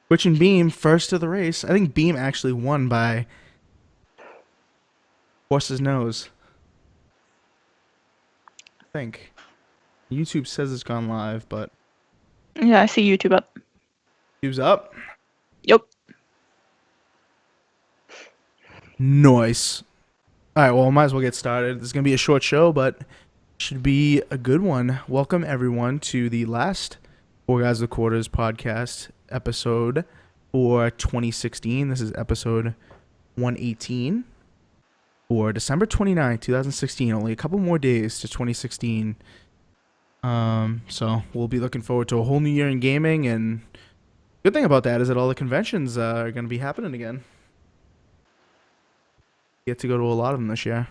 Twitch and Beam first to the race. I think Beam actually won by horse's nose. I think. YouTube says it's gone live, but Yeah, I see YouTube up. YouTube's up. Yep. Nice. All right, well, might as well get started. This is going to be a short show, but should be a good one. Welcome, everyone, to the last 4GwQPodcast podcast episode for 2016. This is episode 118 for December 29th, 2016. Only a couple more days to 2016. So we'll be looking forward to a whole new year in gaming, and good thing about that is that all the conventions are going to be happening again. Get to go to a lot of them this year.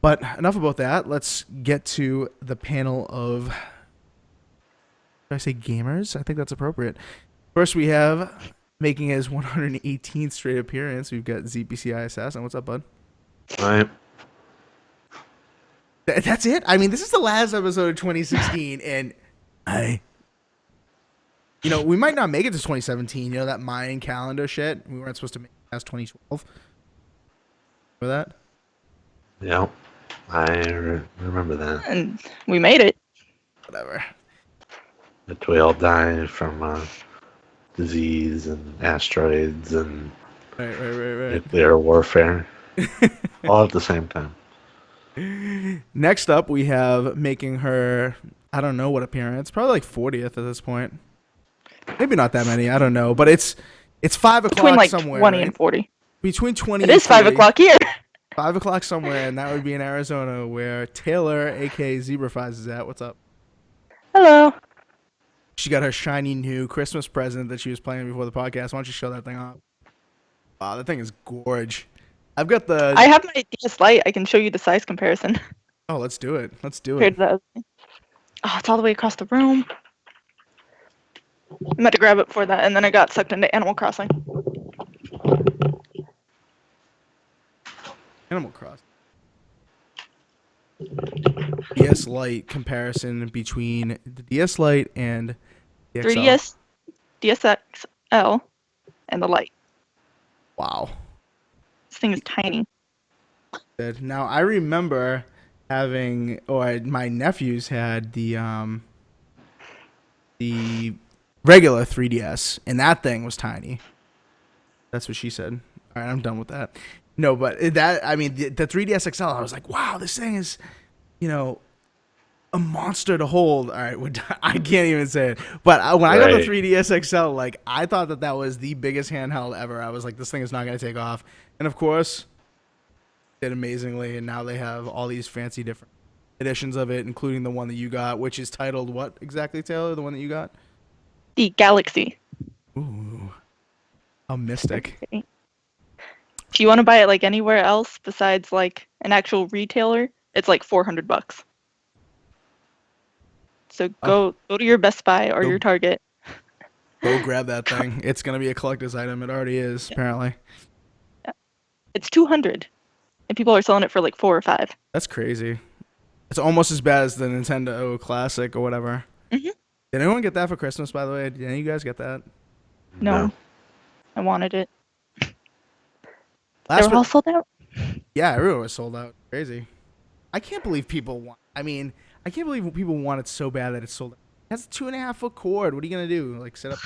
But enough about that. Let's get to the panel of, should I say gamers? I think that's appropriate. First, we have, making his 118th straight appearance, we've got ZBCI Assassin. What's up, bud? All right. That's it? I mean, this is the last episode of 2016, and we might not make it to 2017. You know, that Mayan calendar shit? We weren't supposed to make it past 2012. Remember that? Yeah, I remember that. And we made it. Whatever. That we all died from disease and asteroids and Right. nuclear warfare. All at the same time. Next up, we have making her, I don't know what appearance, probably like 40th at this point. Maybe not that many, I don't know. But it's 5 o'clock Between like somewhere. 20 right? and 40. Between 20 It and is 5 40. o'clock here. 5 o'clock somewhere, and that would be in Arizona, where Taylor, a.k.a. Zebra Fries, is at. What's up? Hello. She got her shiny new Christmas present that she was playing before the podcast. Why don't you show that thing off? Wow, that thing is gorge. I've got the... I have my DS Lite. I can show you the size comparison. Oh, let's do it. Compared to the other thing. Oh, it's all the way across the room. I meant to grab it for that, and then I got sucked into Animal Crossing. Animal Crossing. DS Lite comparison between the DS Lite and the XL. 3DS, DSXL, and the Lite. Wow. This thing is tiny. Now, I remember having, or my nephews had the regular 3DS, and that thing was tiny. That's what she said. All right, I'm done with that. No, but the 3DS XL, I was like, wow, this thing is, a monster to hold. All right, I can't even say it. But when I got the 3DS XL, like, I thought that was the biggest handheld ever. I was like, this thing is not going to take off. And of course, did amazingly. And now they have all these fancy different editions of it, including the one that you got, which is titled what exactly, Taylor? The one that you got? The Galaxy. Ooh, how mystic. If you want to buy it like anywhere else besides like an actual retailer, it's like $400. So go to your Best Buy or your Target. Go grab that thing. It's gonna be a collector's item. It already is, apparently. Yeah. It's $200, and people are selling it for like $4 or $5. That's crazy. It's almost as bad as the Nintendo Classic or whatever. Mm-hmm. Did anyone get that for Christmas, by the way? Did any of you guys get that? No. I wanted it. They were all sold out? Yeah, everyone was sold out. Crazy. I can't believe people want... I can't believe people want it so bad that it's sold out. It has a 2.5-foot cord. What are you going to do? Like, sit up...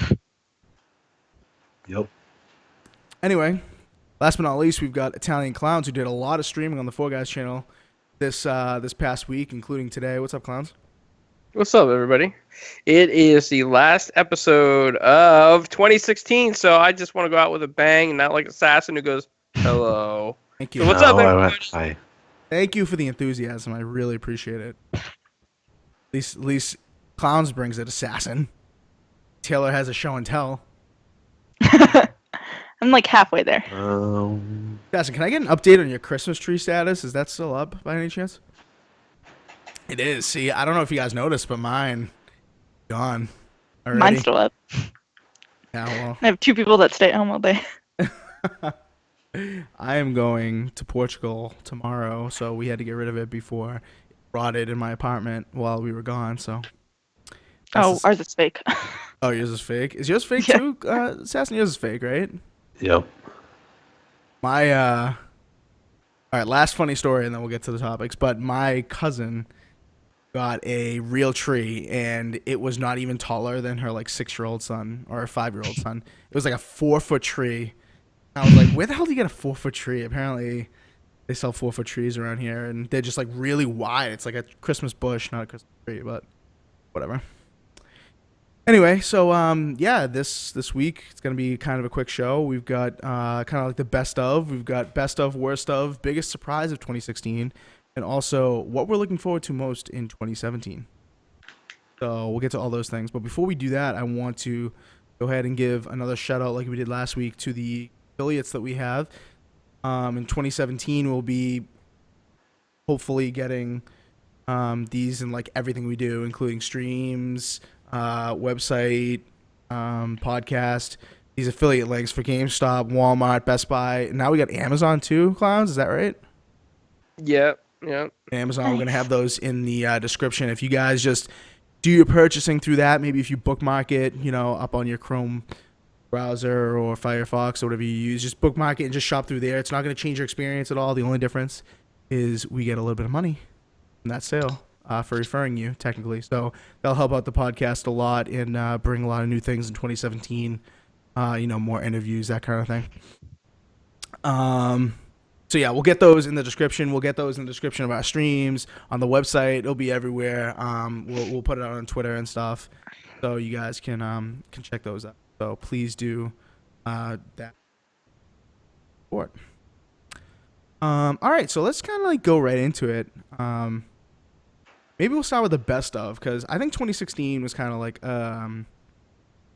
Yep. Anyway, last but not least, we've got Italian Clowns, who did a lot of streaming on the 4Guys channel this past week, including today. What's up, Clowns? What's up, everybody? It is the last episode of 2016, so I just want to go out with a bang and not like Assassin who goes, hello. Thank you. So what's up, everybody? Hi. Thank you for the enthusiasm. I really appreciate it. At least Clowns brings it, Assassin. Taylor has a show and tell. I'm like halfway there. Assassin, can I get an update on your Christmas tree status? Is that still up by any chance? It is. See, I don't know if you guys noticed, but mine gone already. Mine's still up. Yeah, well. I have 2 people that stay at home all day. I am going to Portugal tomorrow, so we had to get rid of it before it rotted in my apartment while we were gone. So Oh, ours is fake. Oh, yours is fake. Is yours fake Yeah. too? Assassin, yours is fake, right? Yep. My all right, last funny story, and then we'll get to the topics. But my cousin got a real tree, and it was not even taller than her like 6-year-old son or 5-year-old son. It was like a 4-foot tree. I was like, where the hell do you get a 4-foot tree? Apparently, they sell 4-foot trees around here, and they're just like really wide. It's like a Christmas bush, not a Christmas tree, but whatever. Anyway, so yeah, this week it's gonna be kind of a quick show. We've got kind of like the best of. We've got best of, worst of, biggest surprise of 2016, and also what we're looking forward to most in 2017. So we'll get to all those things. But before we do that, I want to go ahead and give another shout out, like we did last week, to the affiliates that we have. In 2017, we'll be hopefully getting these in like everything we do, including streams, website, podcast, these affiliate links for GameStop, Walmart, Best Buy. Now we got Amazon too, Clowns. Is that right? Yep. Amazon. Nice. We're gonna have those in the description. If you guys just do your purchasing through that, maybe if you bookmark it, up on your Chrome browser or Firefox or whatever you use, just bookmark it and just shop through there. It's not gonna change your experience at all. The only difference is we get a little bit of money from that sale. For referring you, technically. So that'll help out the podcast a lot and bring a lot of new things in 2017. More interviews, that kind of thing. So yeah, we'll get those in the description. We'll get those in the description of our streams on the website. It'll be everywhere. We'll put it out on Twitter and stuff, so you guys can check those out. So please do that. Support. All right, so let's kind of like go right into it. Maybe we'll start with the best of, because I think 2016 was kind of like I don't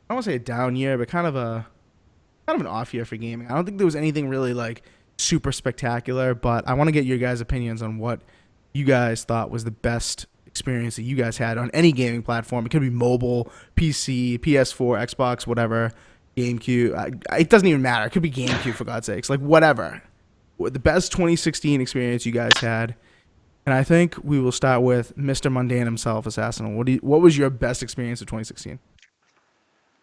want to say a down year, but kind of an off year for gaming. I don't think there was anything really like super spectacular, but I want to get your guys' opinions on what you guys thought was the best experience that you guys had on any gaming platform. It could be mobile, PC, PS4, Xbox, whatever, GameCube. It doesn't even matter. It could be GameCube, for God's sakes. Like, whatever. The best 2016 experience you guys had. And I think we will start with Mr. Mundane himself, Assassin. What was your best experience of 2016?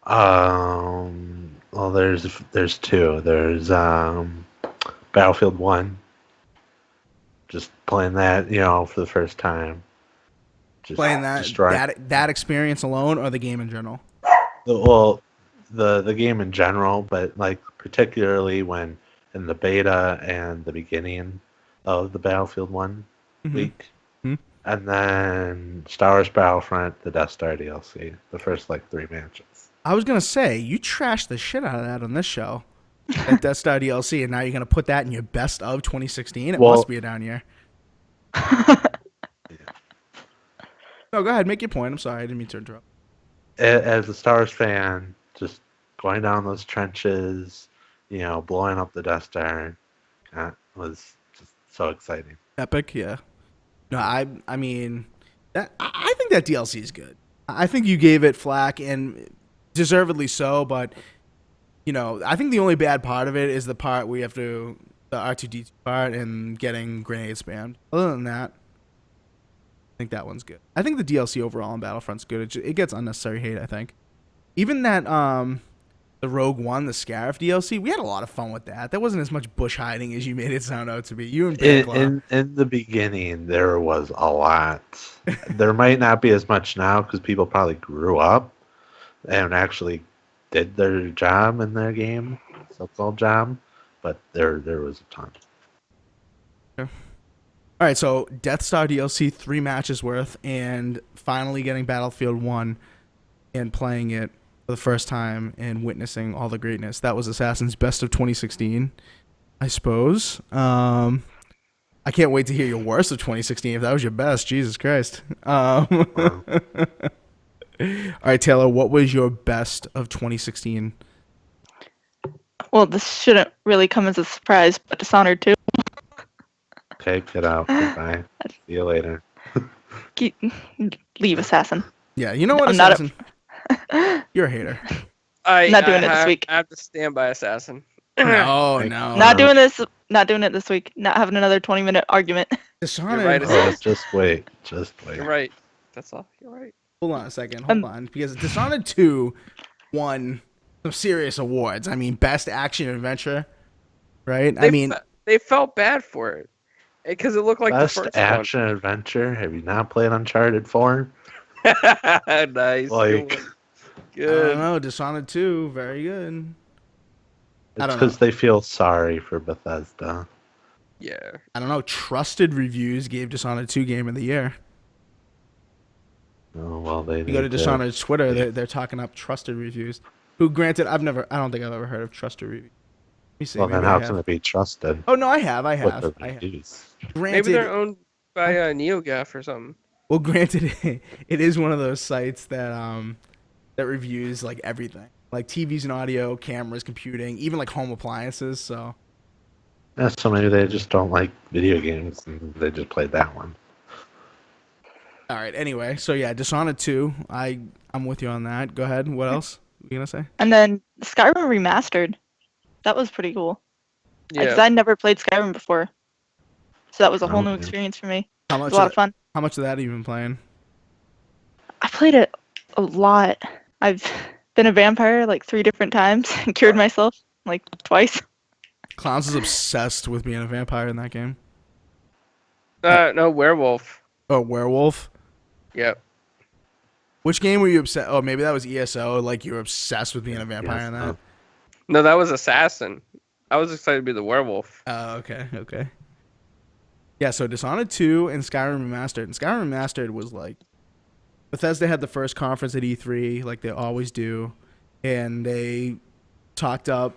Well, there's two. There's Battlefield 1. Just playing that, for the first time. Just Playing that experience alone, or the game in general? The game in general, but like particularly when in the beta and the beginning of the Battlefield 1 week. Mm-hmm. And then Star Wars Battlefront, the Death Star DLC, the first like 3 matches. I was gonna say, you trashed the shit out of that on this show, that Death Star DLC, and now you're gonna put that in your best of 2016. It must be a down year. No, go ahead, make your point. I'm sorry, I didn't mean to interrupt. As a Star Wars fan, just going down those trenches, blowing up the Death Star, was just so exciting. Epic, yeah. No, I mean, I think that DLC is good. I think you gave it flack, and deservedly so, but I think the only bad part of it is the part where you have to, the R2D2 part and getting grenade spammed. Other than that, I think that one's good. I think the DLC overall in Battlefront's good. It gets unnecessary hate, I think. Even that the Rogue One, the Scarif DLC, we had a lot of fun with that. That wasn't as much bush hiding as you made it sound out to be. You and in the beginning, there was a lot. There might not be as much now because people probably grew up and actually did their job in their game, so-called job, but there was a ton. Okay. All right, so Death Star DLC, 3 matches worth, and finally getting Battlefield 1 and playing it for the first time and witnessing all the greatness. That was Assassin's best of 2016, I suppose. I can't wait to hear your worst of 2016 if that was your best. Jesus Christ. All right, Taylor, what was your best of 2016? Well, this shouldn't really come as a surprise, but Dishonored 2. Okay, get out. Goodbye. See you later. Leave, Assassin. Yeah, you know what, I'm not Assassin? You're a hater. Not doing it this week. I have to stand by Assassin. No. Not doing this. Not doing it this week. Not having another 20-minute argument. Dishonored. You're right, Oh, just wait. You're right. That's all. You're right. Hold on a second. Hold on, because Dishonored 2 won some serious awards. I mean, best action adventure, right? I mean, They felt bad for it because it looked like Best the first action adventure. Have you not played Uncharted 4? one. Nice. Like, Good one. I don't Good. know. Dishonored 2, very good. I it's don't know. because they feel sorry for Bethesda. Yeah. I don't know. Trusted Reviews gave Dishonored 2 Game of the Year. Oh well, they You go to need to. Dishonored's Twitter, they're talking up Trusted Reviews. Who, granted, I don't think I've ever heard of Trusted Reviews. Let me see. Well, then Maybe I how have. can it be trusted Oh no, I have. with the I have. reviews? Maybe they're Granted, owned by NeoGaf or something. well, granted, it is one of those sites that reviews like everything, like TVs and audio, cameras, computing, even like home appliances. So Yeah, so maybe they just don't like video games and they just played that one. all right. Anyway, so yeah, Dishonored 2. I'm with you on that. Go ahead. What else were you gonna say? And then Skyrim Remastered. That was pretty cool. Because Yeah. I'd never played Skyrim before. So that was a whole new Okay. experience for me. How It much? was a lot of fun. How much of that have you been playing? I played it a lot. I've been a vampire like 3 different times and cured myself like twice. Clowns is obsessed with being a vampire in that game. No, werewolf. Oh, werewolf. Yep. Which game were you obsessed? Oh, maybe that was ESO. Like you were obsessed with being a vampire in that. No, that was assassin. I was excited to be the werewolf. Oh, okay. Yeah, so Dishonored 2 and Skyrim Remastered. And Skyrim Remastered was like Bethesda had the first conference at E3, like they always do, and they talked up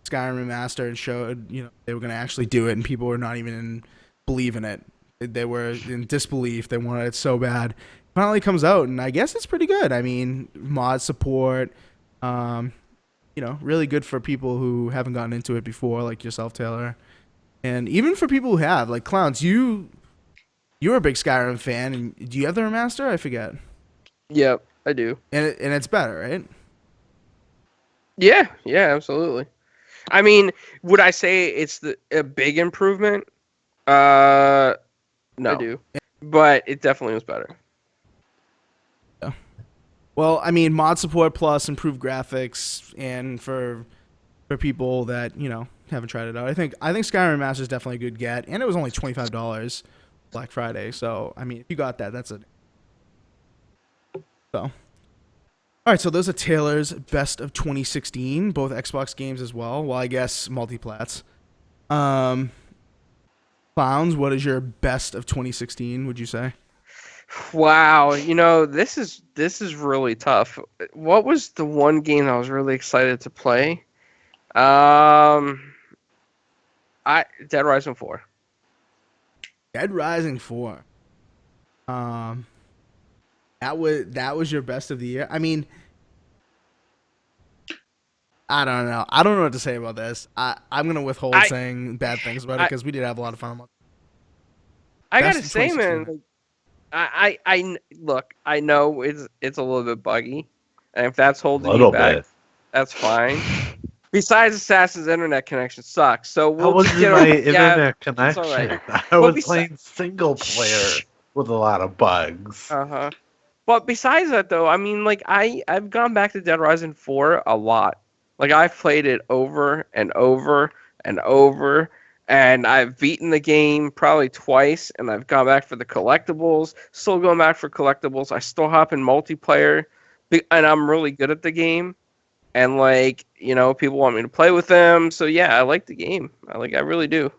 Skyrim Remastered and showed, they were going to actually do it, and people were not even believing it. They were in disbelief. They wanted it so bad. Finally comes out, and I guess it's pretty good. I mean, mod support, really good for people who haven't gotten into it before, like yourself, Taylor. And even for people who have, like Clowns, you're a big Skyrim fan, and do you have the remaster? I forget. Yep, I do. And it's better, right? Yeah, absolutely. I mean, would I say it's a big improvement? No. I do. But it definitely was better. Yeah. Well, I mean, mod support plus improved graphics, and for people that haven't tried it out, I think Skyrim Master is definitely a good get, and it was only $25 Black Friday. So I mean, if you got that, that's it. So, all right. So those are Taylor's best of 2016, both Xbox games as well. Well, I guess multiplats. Clowns, what is your best of 2016? Would you say? Wow, this is really tough. What was the one game I was really excited to play? Dead Rising 4. Dead Rising 4. That was your best of the year. I mean, I don't know. I don't know what to say about this. I'm gonna withhold saying bad things about it because we did have a lot of fun. I gotta say, man, like, I look. I know it's a little bit buggy, and if that's holding you back, that's fine. Besides, Assassin's internet connection sucks. So we'll wasn't get my internet connection. Right. I was playing single player with a lot of bugs. But besides that, though, I mean, like I've gone back to Dead Rising 4 a lot. Like I've played it over and over and over, and I've beaten the game probably twice, and I've gone back for the collectibles. Still going back for collectibles. I still hop in multiplayer, and I'm really good at the game. And people want me to play with them. So yeah, I like the game. I really do.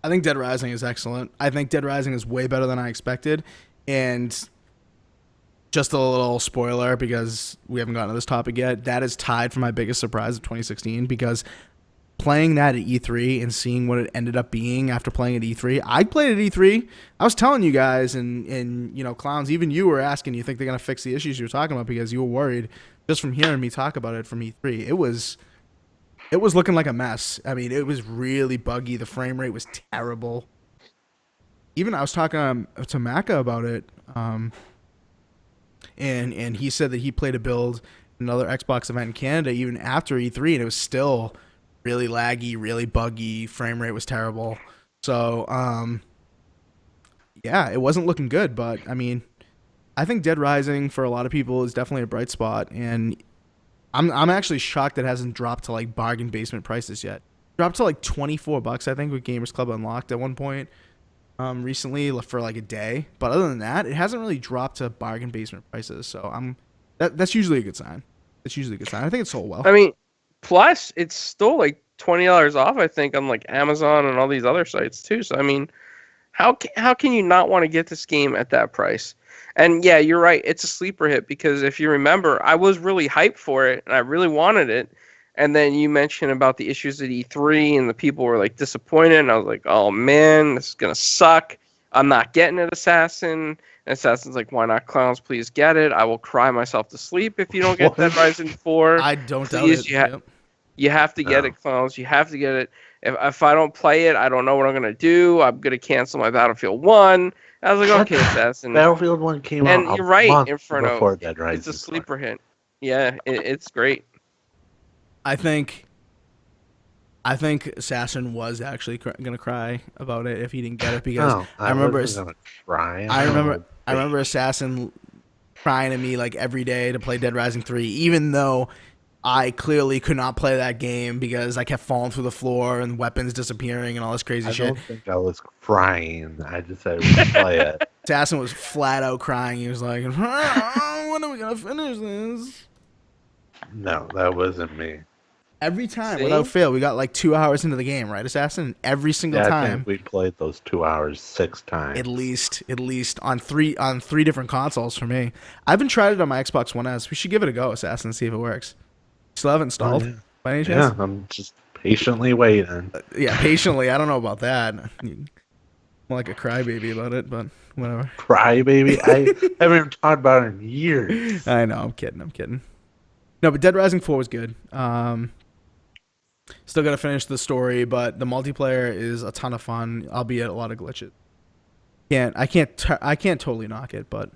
I think Dead Rising is excellent. I think Dead Rising is way better than I expected. And just a little spoiler, because we haven't gotten to this topic yet, that is tied for my biggest surprise of 2016, because playing that at E3 and seeing what it ended up being after playing at E3. I played at E3. I was telling you guys, and Clowns, even you were asking, you think they're going to fix the issues you were talking about, because you were worried just from hearing me talk about it from E3. It was looking like a mess. I mean, it was really buggy. The frame rate was terrible. Even I was talking to Maka about it, and he said that he played a build in another Xbox event in Canada even after E3, and it was still really laggy, really buggy. Frame rate was terrible. So, yeah, it wasn't looking good. But I mean, I think Dead Rising for a lot of people is definitely a bright spot, and I'm actually shocked it hasn't dropped to like bargain basement prices yet. Dropped to like $24, I think, with Gamers Club Unlocked at one point recently for like a day. But other than that, it hasn't really dropped to bargain basement prices. So that's usually a good sign. That's usually a good sign. I think it sold well. I mean, plus it's still like $20 off, I think, on like Amazon and all these other sites too. So I mean, how can you not want to get this game at that price? And yeah, you're right. It's a sleeper hit because if you remember, I was really hyped for it and I really wanted it. And then you mentioned about the issues at E3 and the people were like disappointed. And I was like, oh man, this is going to suck. I'm not getting it, Assassin. And Assassin's like, why not, clowns? Please get it. I will cry myself to sleep if you don't get Dead Rising 4. I don't doubt Please, it. you have to get it, clowns. You have to get it. If I don't play it, I don't know what I'm going to do. I'm going to cancel my Battlefield 1. I was like, okay, Assassin. Battlefield 1 came out And you're right, month Inferno. before Dead Rising. It's a sleeper hit. Yeah, it's great. I think Assassin was actually gonna cry about it if he didn't get it because I remember Assassin crying to me like every day to play Dead Rising 3, even though I clearly could not play that game because I kept falling through the floor and weapons disappearing and all this crazy shit. I don't think I was crying. I just said we should play it. Assassin was flat out crying. He was like, when are we gonna finish this? No, that wasn't me. Every time, without fail, we got like 2 hours into the game, right, Assassin? Every single time. I think we played those 2 hours 6 times. At least on three different consoles for me. I haven't tried it on my Xbox One S. We should give it a go, Assassin, see if it works. Still haven't installed by any chance? Yeah, I'm just patiently waiting. Patiently. I don't know about that. I'm like a crybaby about it, but whatever. Crybaby? I haven't even talked about it in years. I know. I'm kidding. No, but Dead Rising 4 was good. Still got to finish the story, but the multiplayer is a ton of fun, albeit a lot of glitches. I can't totally knock it, but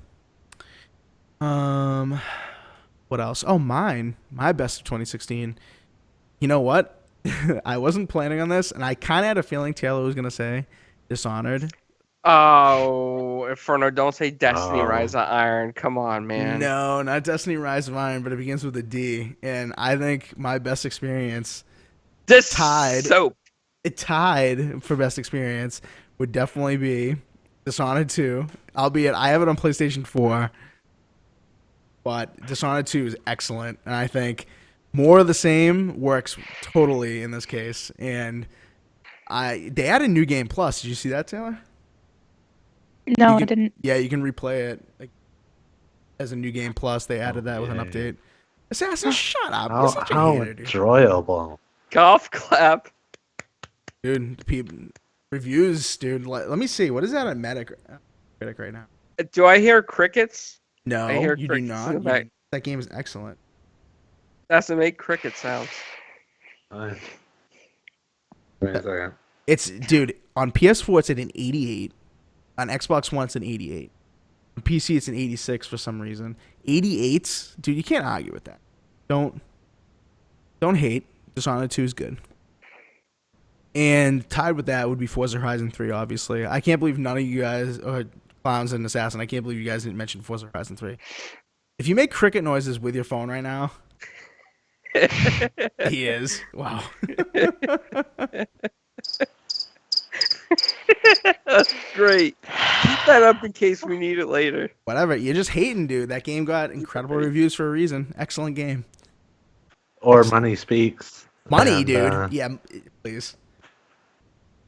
what else? Oh, my best of 2016. You know what? I wasn't planning on this, and I kind of had a feeling Taylor was gonna say Dishonored. Oh, Inferno! Don't say Destiny: Rise of Iron. Come on, man. No, not Destiny: Rise of Iron, but it begins with a D, and I think my best experience. It tied for best experience would definitely be Dishonored 2, albeit I have it on PlayStation 4, but Dishonored 2 is excellent, and I think more of the same works totally in this case. And they added New Game Plus. Did you see that, Taylor? No, I didn't. Yeah, you can replay it as a New Game Plus. They added that with an update. Assassin, shut up! You're such a hater, dude. Enjoyable. Golf clap. Dude, reviews, dude. Let me see. What is that on Metacritic right now? Do I hear crickets? No, I hear you do not. That game is excellent. That's to make cricket sounds. Wait a second. Dude, on PS4 it's at an 88. On Xbox One it's an 88. On PC it's an 86 for some reason. 88s, dude, you can't argue with that. Don't hate. Dishonored 2 is good. And tied with that would be Forza Horizon 3, obviously. I can't believe none of you guys, or Clowns and Assassin, I can't believe you guys didn't mention Forza Horizon 3. If you make cricket noises with your phone right now, he is. Wow. That's great. Keep that up in case we need it later. Whatever. You're just hating, dude. That game got incredible reviews for a reason. Excellent game. Or Money Speaks. Money, dude. Yeah, please.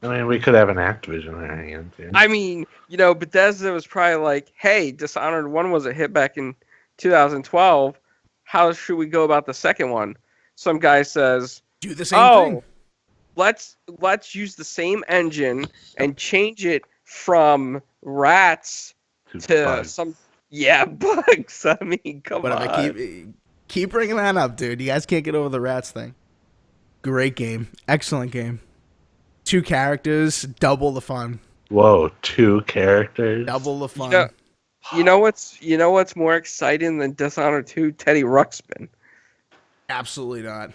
I mean, we could have an Activision in our hands. Yeah. I mean, Bethesda was probably like, hey, Dishonored 1 was a hit back in 2012. How should we go about the second one? Some guy says, do the same thing. Let's use the same engine and change it from rats to bugs. some bugs. I mean, come on. Keep bringing that up, dude. You guys can't get over the rats thing. Great game. Excellent game. 2 characters, double the fun. Whoa, 2 characters? Double the fun. You know what's more exciting than Dishonored 2? Teddy Ruxpin. Absolutely not.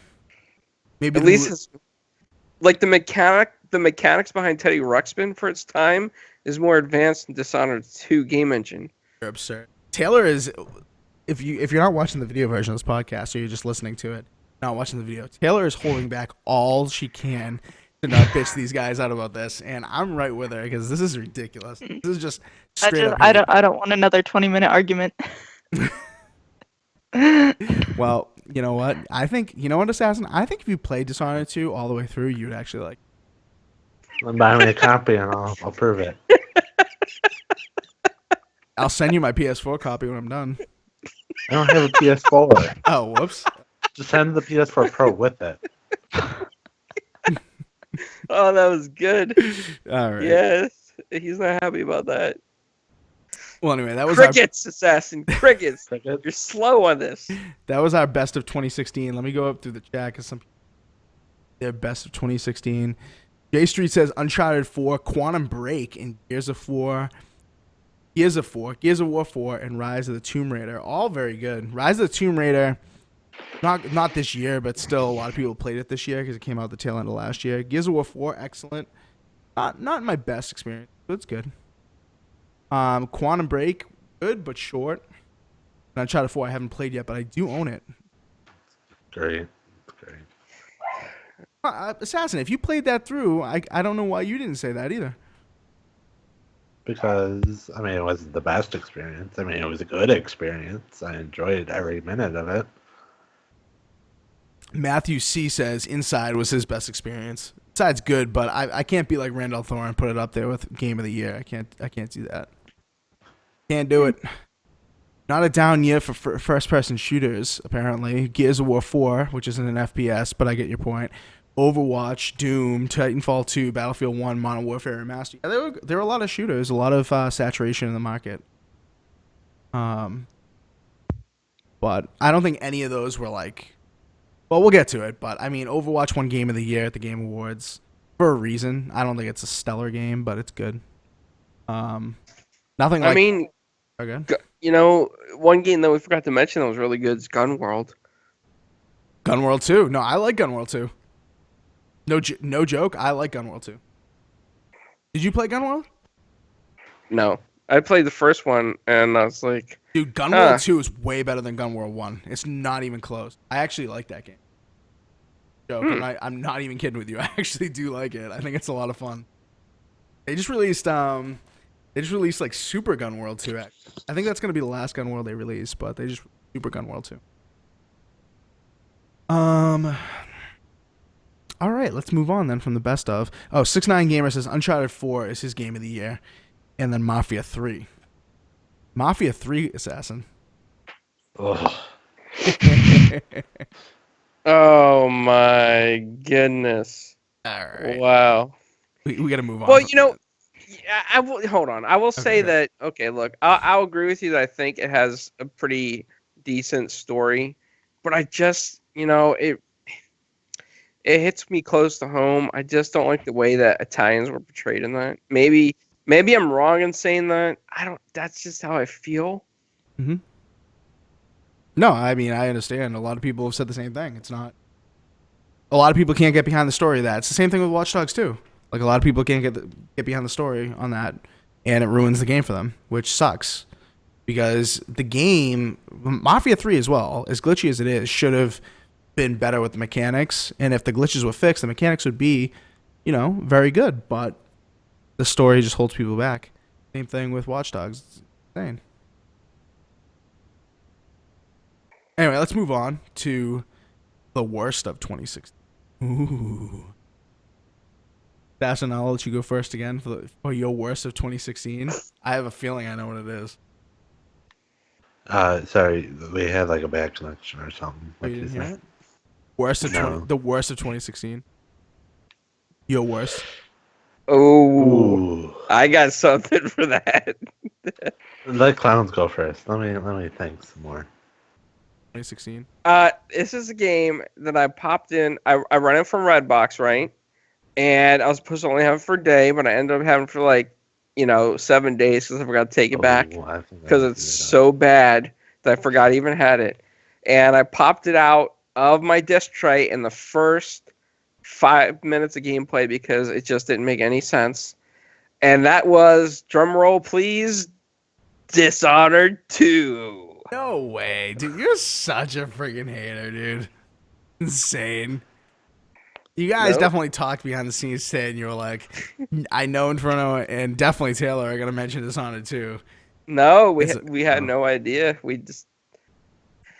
Maybe at least it's, like the mechanics behind Teddy Ruxpin for its time is more advanced than Dishonored 2 game engine. You're absurd. Taylor is, if you're not watching the video version of this podcast or you're just listening to it, not watching the video, Taylor is holding back all she can to not bitch these guys out about this, and I'm right with her because this is ridiculous. This is just straight up hate. I don't want another 20-minute argument. Well, you know what? I think, you know what, Assassin? I think if you played Dishonored 2 all the way through, you'd actually like. Then buy me a copy and I'll prove it. I'll send you my PS4 copy when I'm done. I don't have a PS4. Oh, whoops. Just send the PS4 Pro with it. Oh, that was good. All right. Yes, he's not happy about that. Well, anyway, that was Crickets, Assassin. Crickets. Cricket. You're slow on this. that was our best of 2016. Let me go up through the chat because some their best of 2016. J Street says Uncharted 4, Quantum Break, and Gears of War, Gears of War 4, and Rise of the Tomb Raider. All very good. Rise of the Tomb Raider, not this year, but still a lot of people played it this year because it came out the tail end of last year. Gears of War 4, excellent. Not my best experience, but it's good. Quantum Break, good but short. And Uncharted 4 I haven't played yet, but I do own it. Great. Assassin, if you played that through, I don't know why you didn't say that either. Because, I mean, it wasn't the best experience. I mean, it was a good experience. I enjoyed every minute of it. Matthew C says Inside was his best experience. Inside's good, but I can't be like Randall Thor and put it up there with Game of the Year. I can't do that. Can't do it. Not a down year for first-person shooters, apparently. Gears of War 4, which isn't an FPS, but I get your point. Overwatch, Doom, Titanfall 2, Battlefield 1, Modern Warfare Remastered. Yeah, there were a lot of shooters, a lot of saturation in the market. But I don't think any of those were like... Well, we'll get to it, but I mean, Overwatch won Game of the Year at the Game Awards for a reason. I don't think it's a stellar game, but it's good. Nothing like... I mean, okay. you know, one game that we forgot to mention that was really good is Gun World. Gun World 2. No, I like Gun World 2. No joke, I like Gun World 2. Did you play Gun World? No. I played the first one, and I was like... Dude, Gun World 2 is way better than Gun World 1. It's not even close. I actually like that game. Joke, I'm not even kidding with you. I actually do like it. I think it's a lot of fun. They just released like Super Gun World 2. I think that's going to be the last Gun World they release, but they just Super Gun World 2. All right, let's move on then from the best of. Oh, 69 Gamer says Uncharted 4 is his game of the year, and then Mafia 3. Mafia 3, Assassin. Ugh. Oh my goodness! All right. Wow. We got to move on. Well, you know, I will hold on. I will say that. Okay, look, I'll agree with you that I think it has a pretty decent story, but I just, it hits me close to home. I just don't like the way that Italians were portrayed in that. Maybe I'm wrong in saying that. That's just how I feel. Mm-hmm. No, I mean, I understand. A lot of people have said the same thing. It's not. A lot of people can't get behind the story of that. It's the same thing with Watch Dogs 2. Like, a lot of people can't get behind the story on that, and it ruins the game for them, which sucks. Because the game, Mafia 3 as well, as glitchy as it is, should have been better with the mechanics. And if the glitches were fixed, the mechanics would be, very good. But the story just holds people back. Same thing with Watch Dogs. It's insane. Anyway, let's move on to the worst of 2016. Ooh. Dashin, I'll let you go first again for your worst of 2016. I have a feeling I know what it is. Sorry, we had like a bad connection or something. Oh, you didn't hear it? The worst of 2016. Your worst. Oh, I got something for that. Let clowns go first. Let me think some more. 2016. This is a game that I popped in. I run it from Redbox, right? And I was supposed to only have it for a day, but I ended up having it for 7 days because I forgot to take it back because it's so bad that I forgot I even had it. And I popped it out of my disc tray in the first 5 minutes of gameplay because it just didn't make any sense. And that was, drum roll please, Dishonored 2. No way, dude. You're such a freaking hater, dude. Insane. You guys No? definitely talked behind the scenes saying you were like, I know Inferno and definitely Taylor are gonna mention Dishonored too. No, It's- we had no idea. We just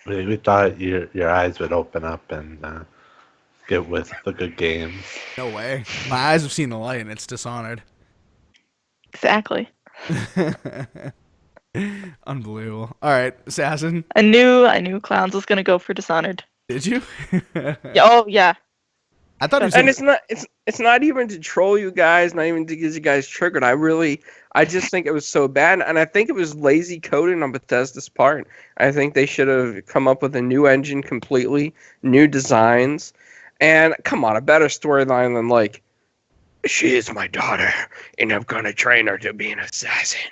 We thought your eyes would open up and get with the good games. No way. My eyes have seen the light and it's Dishonored. Exactly. Unbelievable. All right, Assassin. I knew Clowns was gonna go for Dishonored. Did you? Yeah, oh yeah. I thought it was. and it's not even to troll you guys, not even to get you guys triggered. I just think it was so bad, and I think it was lazy coding on Bethesda's part. I think they should have come up with a new engine completely, new designs, and come on, a better storyline than like, she is my daughter, and I'm gonna train her to be an assassin.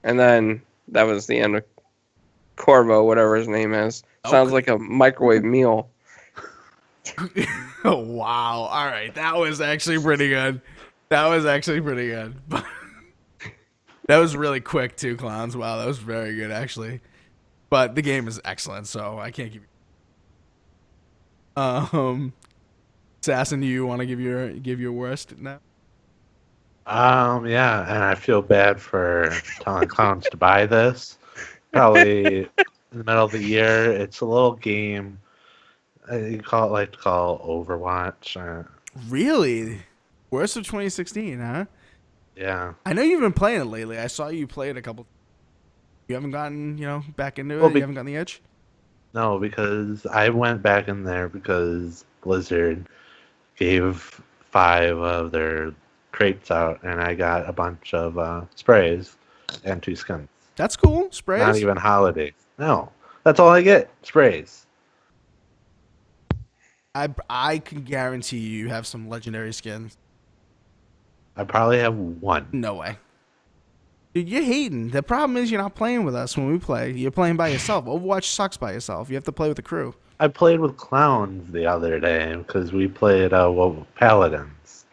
And then that was the end of Corvo, whatever his name is. Sounds like a microwave meal. Oh, wow. All right. That was actually pretty good. That was really quick too, Clowns. Wow, that was very good actually. But the game is excellent, so I can't give you. Assassin, do you want to give your worst now? Yeah, and I feel bad for telling Clowns to buy this. Probably in the middle of the year. It's a little game. You like to call Overwatch. Really? Worst of 2016, huh? Yeah. I know you've been playing it lately. I saw you play it a couple. You haven't gotten, back into it? Well, You haven't gotten the itch? No, because I went back in there because Blizzard gave 5 of their crates out, and I got a bunch of sprays and 2 skins. That's cool. Sprays? Not even holiday. No, that's all I get. Sprays. I can guarantee you have some legendary skins. I probably have 1. No way. Dude, you're hating. The problem is you're not playing with us when we play. You're playing by yourself. Overwatch sucks by yourself. You have to play with the crew. I played with Clowns the other day because we played Paladins.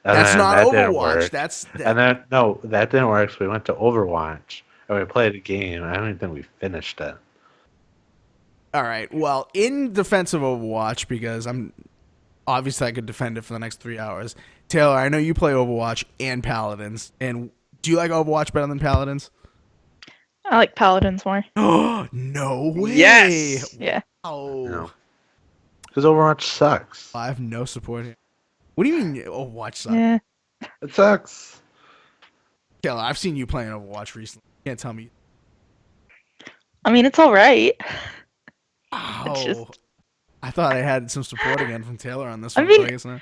And That's then not that didn't Overwatch. work. And then no, that didn't work. So we went to Overwatch and we played a game. I don't even think we finished it. All right. Well, in defense of Overwatch, because obviously I could defend it for the next 3 hours. Taylor, I know you play Overwatch and Paladins. And do you like Overwatch better than Paladins? I like Paladins more. Oh, no way. Yes. Yeah. Oh. No. Because Overwatch sucks. I have no support here. What do you mean Overwatch sucks? Yeah. It sucks. Taylor, I've seen you playing Overwatch recently. You can't tell me. I mean, it's all right. Oh. It's just- I thought I had some support again from Taylor on this I one. mean- but I guess not.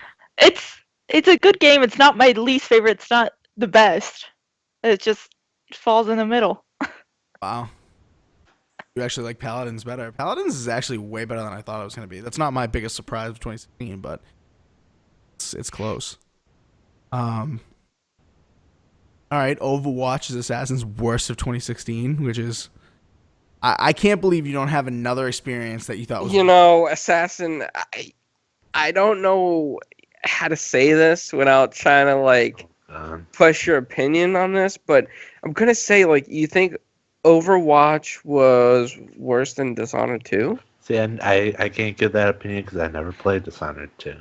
It's a good game. It's not my least favorite. It's not the best. It just falls in the middle. Wow. You actually like Paladins better. Paladins is actually way better than I thought it was going to be. That's not my biggest surprise of 2016, but it's close. All right, Overwatch is Assassin's worst of 2016, which is I can't believe you don't have another experience that you thought was Assassin, I don't know how to say this without trying to push your opinion on this, but I'm gonna say you think Overwatch was worse than Dishonored 2? See, and I can't give that opinion because I never played Dishonored 2.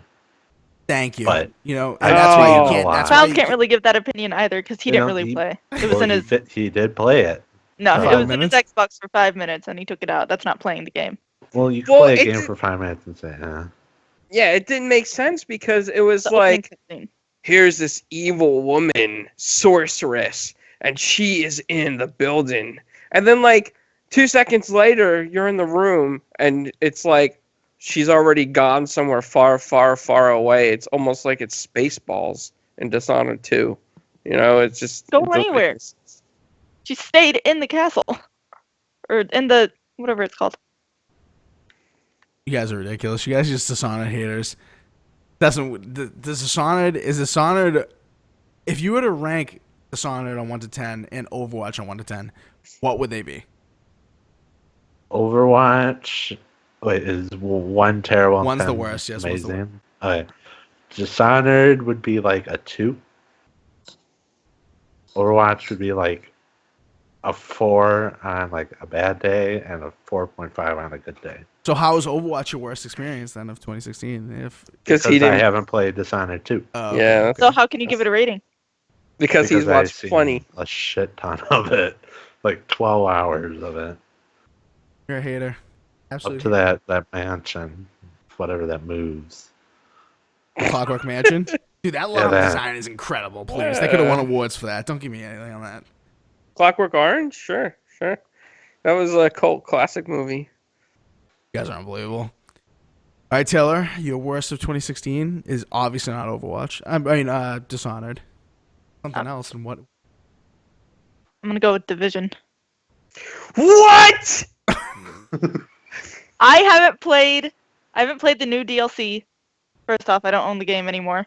Thank you. But and that's why you can't. That's why Clowns you can't really give that opinion either because he didn't really play. It was in his he did play it. no, for it 5 was in his minutes? Xbox for 5 minutes and he took it out. That's not playing the game. Well, you can Well, play a it game did- for 5 minutes and say, Yeah, it didn't make sense because it was The opening like, cutscene. here's this evil woman, sorceress, and she is in the building. And then 2 seconds later, you're in the room, and it's like she's already gone somewhere far, far, far away. It's almost like it's Spaceballs in Dishonored 2. It's just Go it doesn't make anywhere. any sense. She stayed in the castle. Or in the whatever it's called. You guys are ridiculous. You guys are just Dishonored haters. Dishonored. If you were to rank Dishonored on 1 to 10 and Overwatch on 1 to 10, what would they be? Overwatch is 1 terrible. and One's the 10 worst, yes, one's the Amazing. Okay. Dishonored would be a 2. Overwatch would be a 4 on like a bad day and a 4.5 on a good day. So how was Overwatch your worst experience then of 2016? Because he Because I didn't. haven't played Dishonored 2. Oh, Yeah. okay. So how can you give it a rating? Because he's Because I've watched seen plenty. a shit ton of it. Like 12 hours of it. You're a hater. Up Absolutely. to that mansion. Whatever that moves. Clockwork Mansion. Dude, that level that. design is incredible. Please, they could have won awards for that. Don't give me anything on that. Clockwork Orange? Sure. That was a cult classic movie. You guys are unbelievable. All right, Taylor, your worst of 2016 is obviously not Overwatch. I mean, Dishonored. Something else, and what? I'm gonna go with Division. What? I haven't played the new DLC. First off, I don't own the game anymore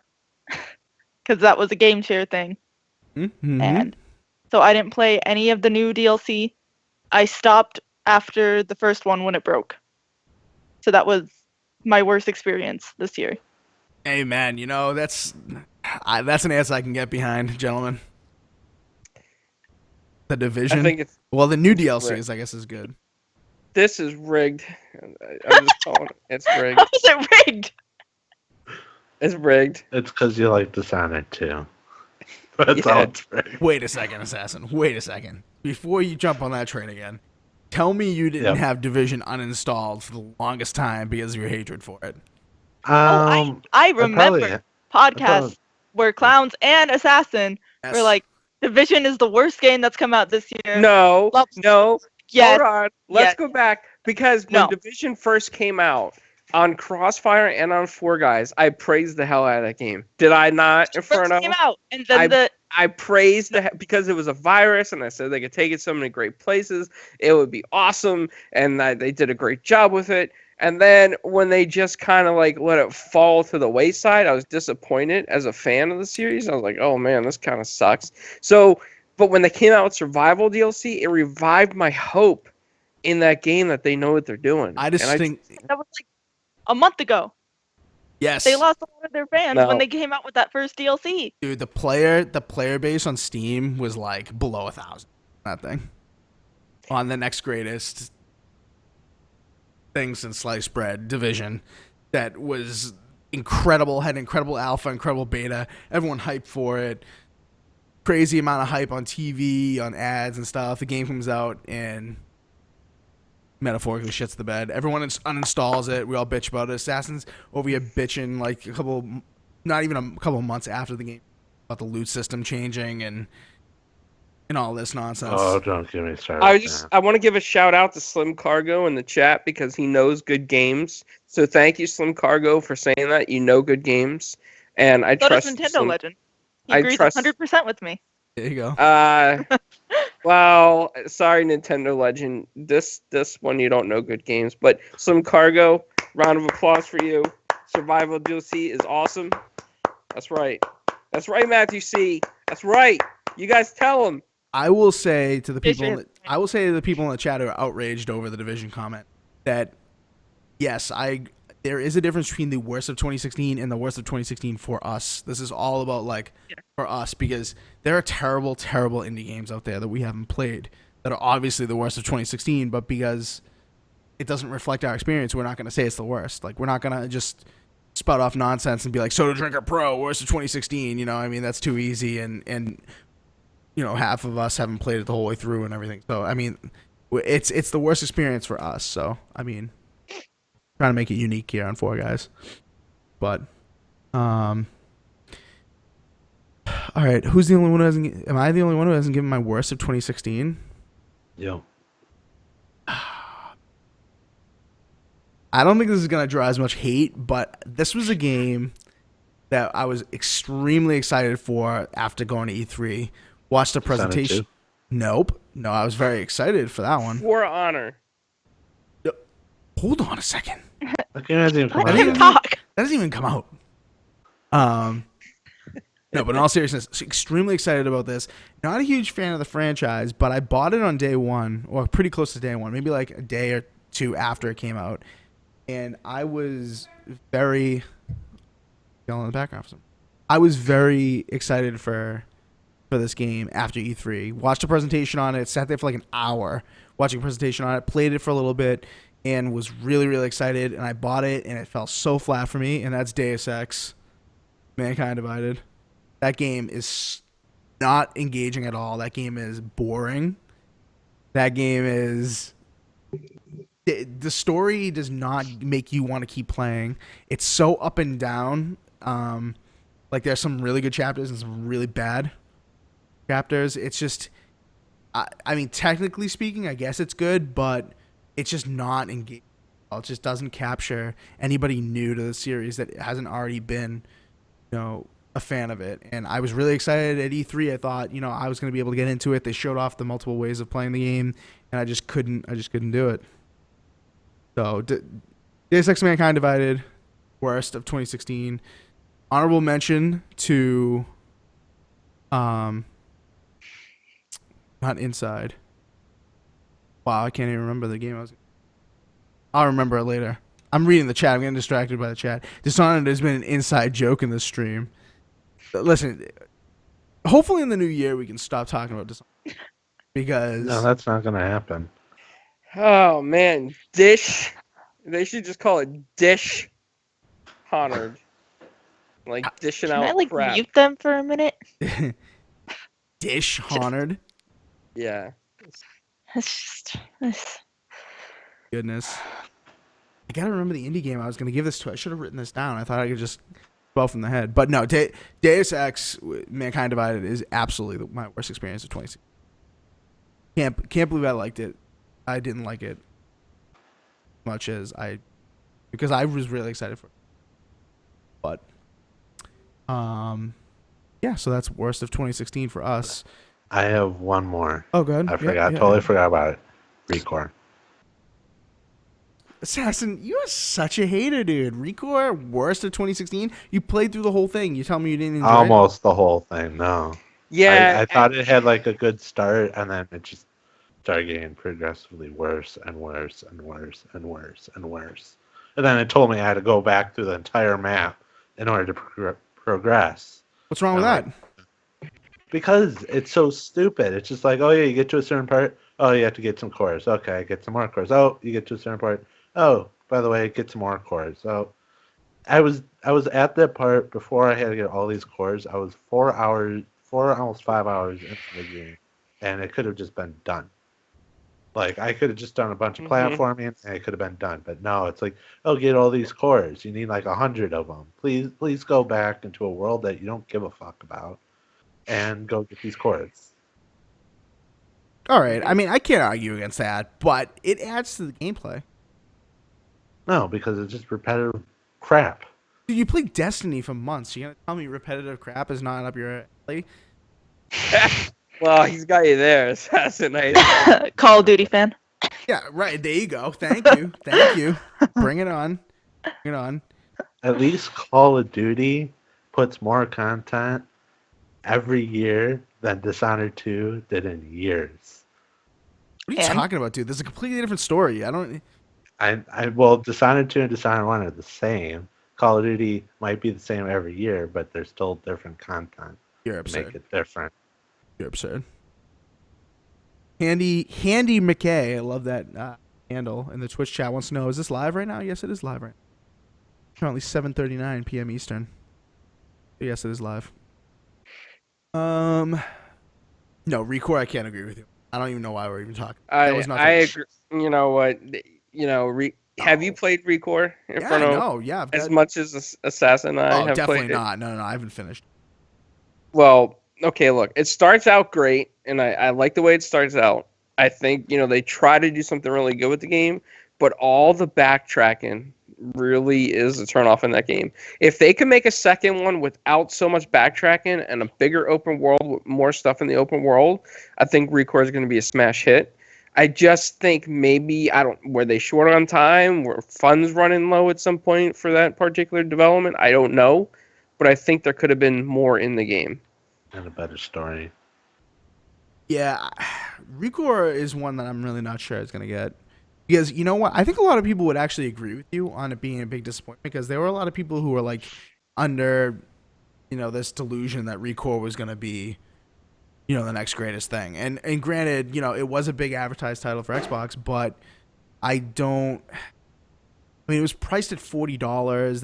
because that was a game share thing, Mm-hmm. and so I didn't play any of the new DLC. I stopped after the first one when it broke. So that was my worst experience this year. Hey, man, you know that's an answer I can get behind, gentlemen. The Division. I think it's Well, the new it's DLCs, rigged. I guess, is good. This is rigged. I'm just calling it. It's rigged. How is it rigged? It's rigged. It's because you like Dishonored 2. That's Yeah. all it's rigged. Wait a second, Assassin. Wait a second. Before you jump on that train again, tell me you didn't Yep. have Division uninstalled for the longest time because of your hatred for it. I remember podcasts where Clowns and Assassin Yes. were like, Division is the worst game that's come out this year. No. Yes. Hold on. Let's Yes. go back because when No. Division first came out on Crossfire and on 4Guys, I praised the hell out of that game. Did I not, First Inferno? came out, and then I praised because it was a virus, and I said they could take it so many great places. It would be awesome, and they did a great job with it. And then when they just kind of like let it fall to the wayside, I was disappointed as a fan of the series. I was like, oh man, this kind of sucks. So, but when they came out with Survival DLC, it revived my hope in that game that they know what they're doing. I just think that was like a month ago. yes, They lost a lot of their fans No. when they came out with that first DLC. dude. The player base on Steam was like below 1,000. That thing on the next greatest thing since sliced bread Division, that was incredible. Had incredible alpha, incredible beta. Everyone hyped for it. Crazy amount of hype on TV, on ads and stuff. The game comes out and metaphorically shits the bed. Everyone uninstalls it. We all bitch about it. Assassins over here bitching like not even a couple months after the game about the loot system changing and all this nonsense. Oh, don't get me started. I want to give a shout out to Slim Cargo in the chat because he knows good games. So thank you, Slim Cargo, for saying that. You know good games, and I So does trust Nintendo Slim. Legend. He I agrees trust- 100% with me. There you go. Well, sorry, Nintendo Legend. This one you don't know good games, but Slim Cargo, round of applause for you. Survival DLC is awesome. That's right. That's right, Matthew C. That's right. You guys tell him. I will say to the people. Division. I will say to the people in the chat who are outraged over the Division comment that yes, there is a difference between the worst of 2016 and the worst of 2016 for us. This is all about for us because there are terrible, terrible indie games out there that we haven't played that are obviously the worst of 2016, but because it doesn't reflect our experience, we're not going to say it's the worst. Like we're not going to just spout off nonsense and be like Soda Drinker Pro worst of 2016. You know, I mean that's too easy and you know, half of us haven't played it the whole way through and everything. So, I mean, it's the worst experience for us. So, I mean, trying to make it unique here on 4Guys. But, all right. Who's the only one who hasn't? Am I the only one who hasn't given my worst of 2016? Yo. I don't think this is gonna draw as much hate, but this was a game that I was extremely excited for after going to E3. Watched the presentation. Nope. No, I was very excited for that one. For Honor. Hold on a second. That game hasn't even come Let out him yet. talk. That doesn't even come out. No, but in all seriousness, extremely excited about this. Not a huge fan of the franchise, but I bought it on day one, or pretty close to day one, maybe like a day or two after it came out. And I was very... Yelling in the background. I was very excited for for this game after E3. Watched a presentation on it, sat there for like an hour watching a presentation on it, played it for a little bit, and was really, really excited. And I bought it, and it fell so flat for me, and that's Deus Ex, Mankind Divided. That game is not engaging at all. That game is boring. That game is... The story does not make you want to keep playing. It's so up and down. Like there's some really good chapters and some really bad chapters. It's just, I mean, technically speaking, I guess it's good, but it's just not engaging. It just doesn't capture anybody new to the series that hasn't already been, a fan of it. And I was really excited at E3. I thought, I was going to be able to get into it. They showed off the multiple ways of playing the game, and I just couldn't do it. So, Deus Ex Mankind Divided, worst of 2016. Honorable mention to, not Inside. Wow, I can't even remember the game. I'll remember it later. I'm reading the chat. I'm getting distracted by the chat. Dishonored has been an inside joke in this stream. Listen, hopefully in the new year we can stop talking about Dishonored. Because... No, that's not going to happen. Oh man, Dish. They should just call it Dish Honored. Like dishing Can out I crap. mute them for a minute? Dishonored. Yeah. It's just. Goodness. I gotta remember the indie game I was gonna give this to. I should have written this down. I thought I could just fall from the head. But no, Deus Ex Mankind Divided is absolutely my worst experience of 2016. Can't believe I liked it. I didn't like it much because I was really excited for it. But yeah, so that's worst of 2016 for us. I have one more. Oh, good. I totally forgot about it. Recore. Assassin, you are such a hater, dude. Recore, worst of 2016. You played through the whole thing. You tell me you didn't enjoy it? Almost the whole thing. No. Yeah. I thought it had like a good start, and then it just started getting progressively worse and worse and worse and worse and worse. And then it told me I had to go back through the entire map in order to progress. What's wrong with that? Because it's so stupid. It's just like, oh yeah, you get to a certain part. Oh, you have to get some cores. Okay, get some more cores. Oh, you get to a certain part. Oh, by the way, get some more cores. So I was at that part before I had to get all these cores. I was 4 almost 5 hours into the game, and it could have just been done. Like, I could have just done a bunch of platforming, and it could have been done. But no, it's like, oh, get all these cores. You need like 100 of them. Please go back into a world that you don't give a fuck about, and go get these cores. All right. I mean, I can't argue against that, but it adds to the gameplay. No, because it's just repetitive crap. Dude, you played Destiny for months. You gonna tell me repetitive crap is not up your alley? Well, he's got you there, Assassin. Call of Duty fan. Yeah, right. There you go. Thank you. Thank you. Bring it on. Bring it on. At least Call of Duty puts more content every year than Dishonored 2 did in years. What are you talking about, dude? This is a completely different story. Well, Dishonored 2 and Dishonored 1 are the same. Call of Duty might be the same every year, but there's still different content. You're absurd. Make it different. You're absurd. Handy McKay, I love that handle in the Twitch chat, wants to know, is this live right now? Yes, it is live right now. Currently 7:39 p.m. Eastern. Yes, it is live. No, Recore, I can't agree with you. I don't even know why we're even talking. I agree. You know what? Have you played Recore in front of? No, yeah. As much as Assassin I have definitely played not. No, I haven't finished. Well, okay, look, it starts out great, and I like the way it starts out. I think, they try to do something really good with the game, but all the backtracking really is a turnoff in that game. If they can make a second one without so much backtracking and a bigger open world with more stuff in the open world, I think Recore is going to be a smash hit. I just think maybe, were they short on time? Were funds running low at some point for that particular development? I don't know, but I think there could have been more in the game. And a better story. Yeah, Recore is one that I'm really not sure it's going to get. Because, you know what? I think a lot of people would actually agree with you on it being a big disappointment, because there were a lot of people who were, like, under, this delusion that Recore was going to be, the next greatest thing. And granted, it was a big advertised title for Xbox, but I don't. I mean, it was priced at $40.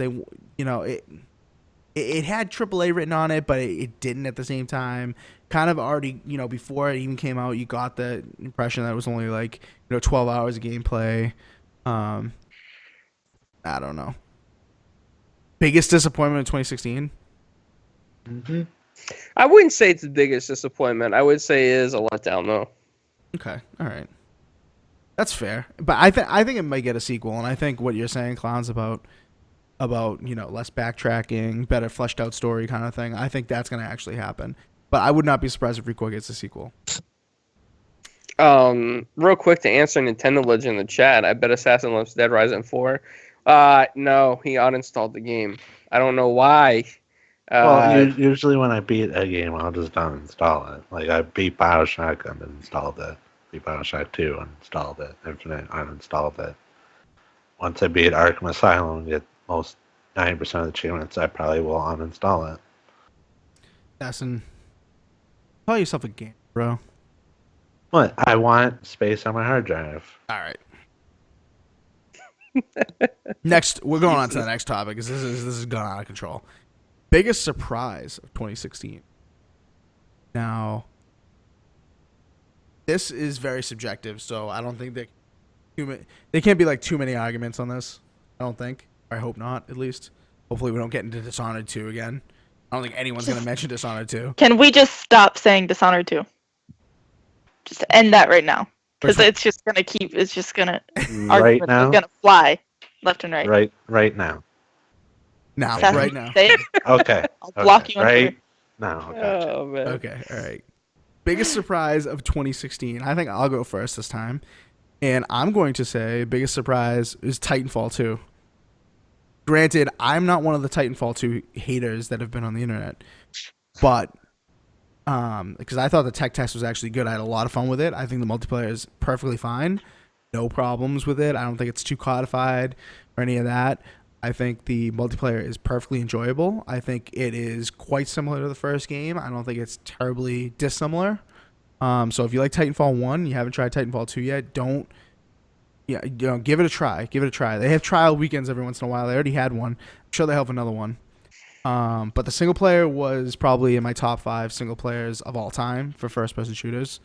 It had AAA written on it, but it didn't at the same time. Kind of already, before it even came out, you got the impression that it was only like 12 hours of gameplay. I don't know. Biggest disappointment in 2016? Mm-hmm. I wouldn't say it's the biggest disappointment. I would say it is a letdown, though. Okay, all right, that's fair. But I think it might get a sequel, and I think what you're saying, Clowns, about less backtracking, better fleshed out story kind of thing. I think that's gonna actually happen. But I would not be surprised if Rico gets a sequel. Real quick to answer Nintendo Legend in the chat, I bet Assassin loves Dead Rising 4. No, he uninstalled the game. I don't know why. Well, usually when I beat a game, I'll just uninstall it. Like I beat Bioshock, uninstalled it. Beat Bioshock 2, uninstalled it. Infinite, uninstalled it. Once I beat Arkham Asylum and get most 90% of the achievements, I probably will uninstall it. Assassin, call yourself a game, bro. What? I want space on my hard drive. All right. Next, we're going on to the next topic because this is gone out of control. Biggest surprise of 2016. Now, this is very subjective, so I don't think they can't be like too many arguments on this. I don't think. I hope not, at least. Hopefully, we don't get into Dishonored 2 again. I don't think anyone's gonna mention Dishonored 2. Can we just stop saying Dishonored 2? Just end that right now, because it's just gonna keep. It's just gonna. Right now. Are gonna fly left and right. Right now. Now, Assassin, right now. Say it. Okay. I'll block you on right Twitter. now. Gotcha. Oh, man. Okay, all right. Biggest surprise of 2016. I think I'll go first this time. And I'm going to say biggest surprise is Titanfall 2. Granted, I'm not one of the Titanfall 2 haters that have been on the internet. But because I thought the tech test was actually good. I had a lot of fun with it. I think the multiplayer is perfectly fine. No problems with it. I don't think it's too codified or any of that. I think the multiplayer is perfectly enjoyable. I think it is quite similar to the first game. I don't think it's terribly dissimilar. So if you like Titanfall 1, you haven't tried Titanfall 2 yet, give it a try. Give it a try. They have trial weekends every once in a while. They already had one. I'm sure they'll have another one. But the single player was probably in my top 5 single players of all time for first-person shooters.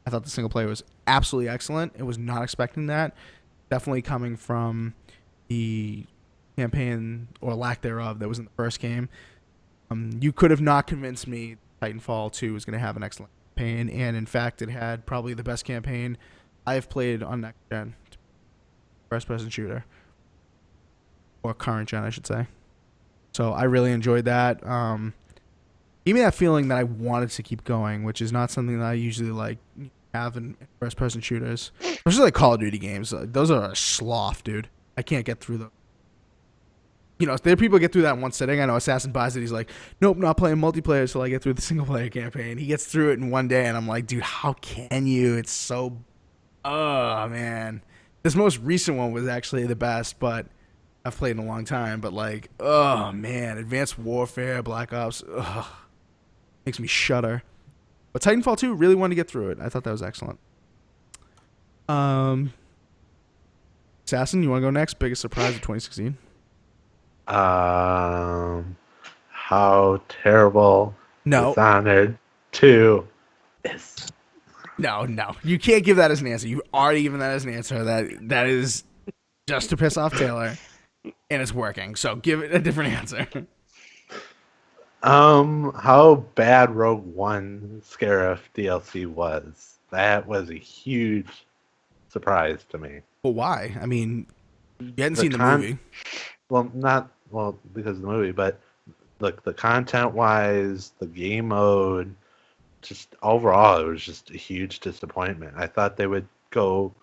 I thought the single player was absolutely excellent. It was not expecting that. Definitely coming from the campaign or lack thereof that was in the first game. You could have not convinced me Titanfall 2 was going to have an excellent campaign, and in fact, it had probably the best campaign I have played on next gen first-person shooter, or current gen, I should say. So I really enjoyed that. Gave me that feeling that I wanted to keep going, which is not something that I usually have in first-person shooters, especially like Call of Duty games. Those are a sloth, dude. I can't get through them. There are people get through that in one sitting. I know Assassin buys it. He's like, nope, not playing multiplayer until I get through the single-player campaign. He gets through it in one day, and I'm like, dude, how can you? It's so... Oh, man. This most recent one was actually the best, but I've played in a long time. But, oh, man. Advanced Warfare, Black Ops, makes me shudder. But Titanfall 2, really wanted to get through it. I thought that was excellent. Assassin, you want to go next? Biggest surprise of 2016? How terrible Dishonored 2 is. No. You can't give that as an answer. You've already given that as an answer. That is just to piss off Taylor, and it's working. So give it a different answer. How bad Rogue One Scarif DLC was. That was a huge surprise to me. Well, why? I mean, you hadn't seen the movie. Well, because of the movie, but look, the content-wise, the game mode, just overall, it was just a huge disappointment. I thought they would go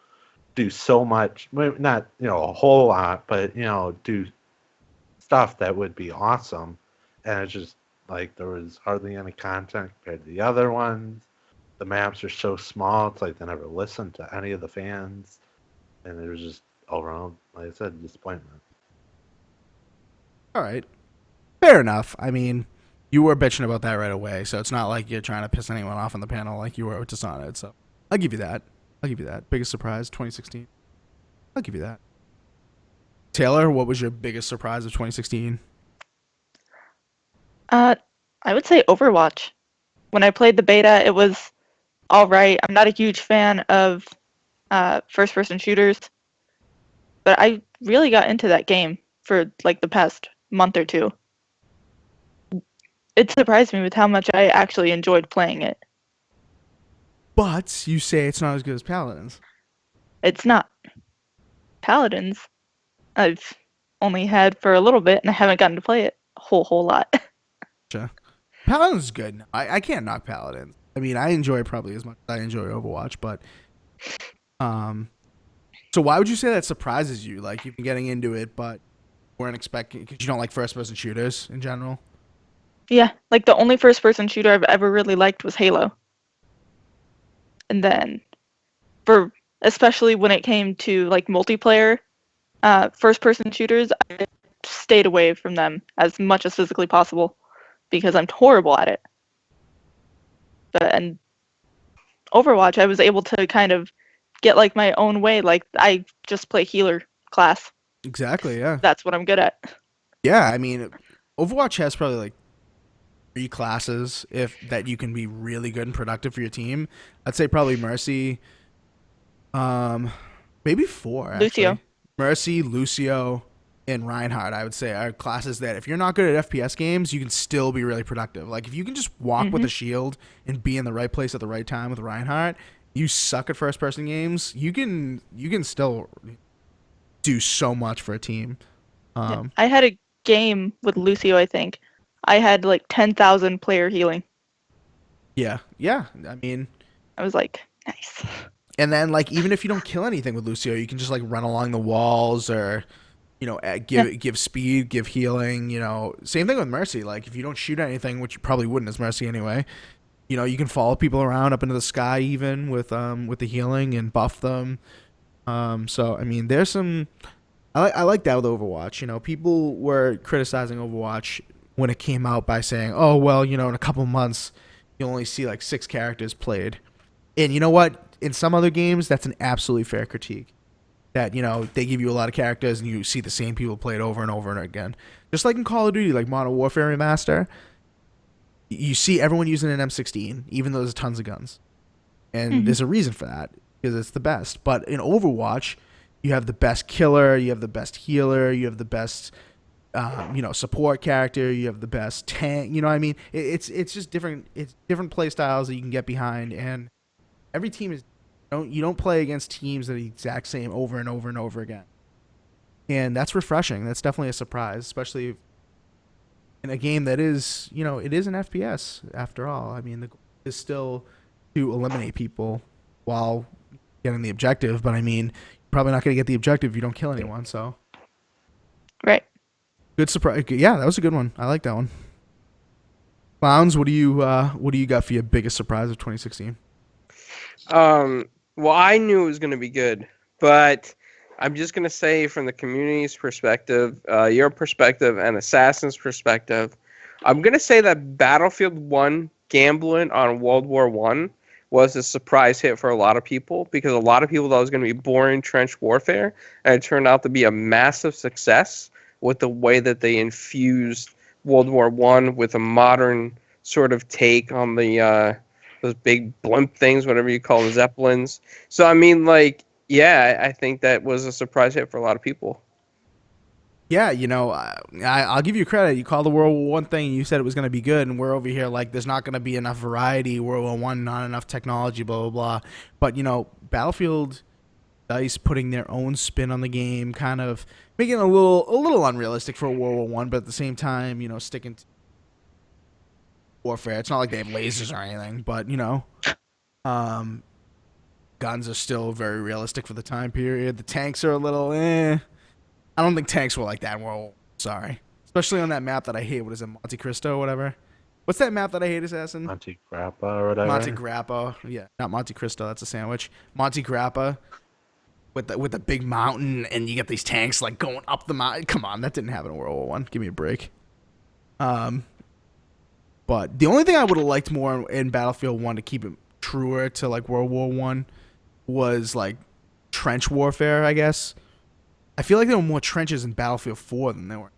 do so much, not a whole lot, but do stuff that would be awesome, and it's just there was hardly any content compared to the other ones. The maps are so small; it's like they never listened to any of the fans, and it was just overall, like I said, disappointment. All right. Fair enough. I mean, You were bitching about that right away, so it's not like you're trying to piss anyone off on the panel like you were with Dishonored. So I'll give you that. I'll give you that. Biggest surprise, 2016. I'll give you that. Taylor, what was your biggest surprise of 2016? I would say Overwatch. When I played the beta, it was all right. I'm not a huge fan of first-person shooters, but I really got into that game for like the past month or two. It surprised me with how much I actually enjoyed playing it. But you say it's not as good as Paladins. It's not. Paladins, I've only had for a little bit, and I haven't gotten to play it a whole lot. Gotcha. Paladins is good. I can't knock Paladins. I mean, I enjoy it probably as much as I enjoy Overwatch, but so why would you say that surprises you? Like you've been getting into it, but weren't expecting because you don't like first-person shooters in general. Yeah, like the only first-person shooter I've ever really liked was Halo. And then, for especially when it came to like multiplayer first-person shooters, I stayed away from them as much as physically possible because I'm horrible at it. And Overwatch, I was able to kind of get like my own way. Like I just play healer class. Exactly. Yeah. That's what I'm good at. Yeah. I mean, Overwatch has probably like 3 classes if that you can be really good and productive for your team. I'd say probably Mercy. Maybe 4 actually. Lucio. Mercy, Lucio, and Reinhardt. I would say are classes that if you're not good at FPS games, you can still be really productive. Like if you can just walk with a shield and be in the right place at the right time with Reinhardt, you suck at first person games. You can still do so much for a team. I had a game with Lucio, I think. I had like 10,000 player healing. Yeah. I mean, I was like, nice. and then like even if you don't kill anything with Lucio, you can just like run along the walls or give speed, give healing. Same thing with Mercy. Like if you don't shoot anything, which you probably wouldn't as Mercy anyway, you can follow people around up into the sky even with the healing and buff them. So I mean, there's some. I like that with Overwatch. People were criticizing Overwatch when it came out by saying, "Oh well, in a couple months, you'll only see like 6 characters played." And you know what? In some other games, that's an absolutely fair critique. That they give you a lot of characters and you see the same people played over and over and again. Just like in Call of Duty, like Modern Warfare Remaster, you see everyone using an M16, even though there's tons of guns. And there's a reason for that because it's the best. But in Overwatch, you have the best killer, you have the best healer, you have the best support character, you have the best tank. You know what I mean? It's just different. It's different play styles that you can get behind, and every team is. You don't play against teams that are the exact same over and over and over again, and that's refreshing. That's definitely a surprise, especially in a game that is it is an FPS after all. I mean, the goal is still to eliminate people while getting the objective, but I mean, you're probably not going to get the objective if you don't kill anyone. So, Right. good surprise. Yeah, that was a good one. I like that one. Clowns, what do you got for your biggest surprise of 2016? Well, I knew it was going to be good, but I'm just going to say from the community's perspective, your perspective, and Assassin's perspective, I'm going to say that Battlefield 1 gambling on World War I was a surprise hit for a lot of people because a lot of people thought it was going to be boring trench warfare, and it turned out to be a massive success with the way that they infused World War I with a modern sort of take on the those big blimp things, whatever you call them, Zeppelins. So, I mean, like, yeah, I think that was a surprise hit for a lot of people. Yeah, I'll give you credit. You called the World War One thing, and you said it was going to be good, and we're over here like there's not going to be enough variety. World War One, not enough technology, blah blah blah. But Battlefield, DICE putting their own spin on the game, kind of making it a little unrealistic for World War One, but at the same time, sticking to warfare. It's not like they have lasers or anything, but guns are still very realistic for the time period. The tanks are a little I don't think tanks were like that in World War. Sorry. Especially on that map that I hate. What is it? Monte Cristo or whatever? What's that map that I hate, Assassin? Monte Grappa or whatever. Monte Grappa. Yeah, not Monte Cristo. That's a sandwich. Monte Grappa with the big mountain, and you get these tanks like going up the mountain. Come on, that didn't happen in World War One. Give me a break. But the only thing I would have liked more in Battlefield 1 to keep it truer to like World War 1 was like trench warfare, I guess. I feel like there were more trenches in Battlefield 4 than there were.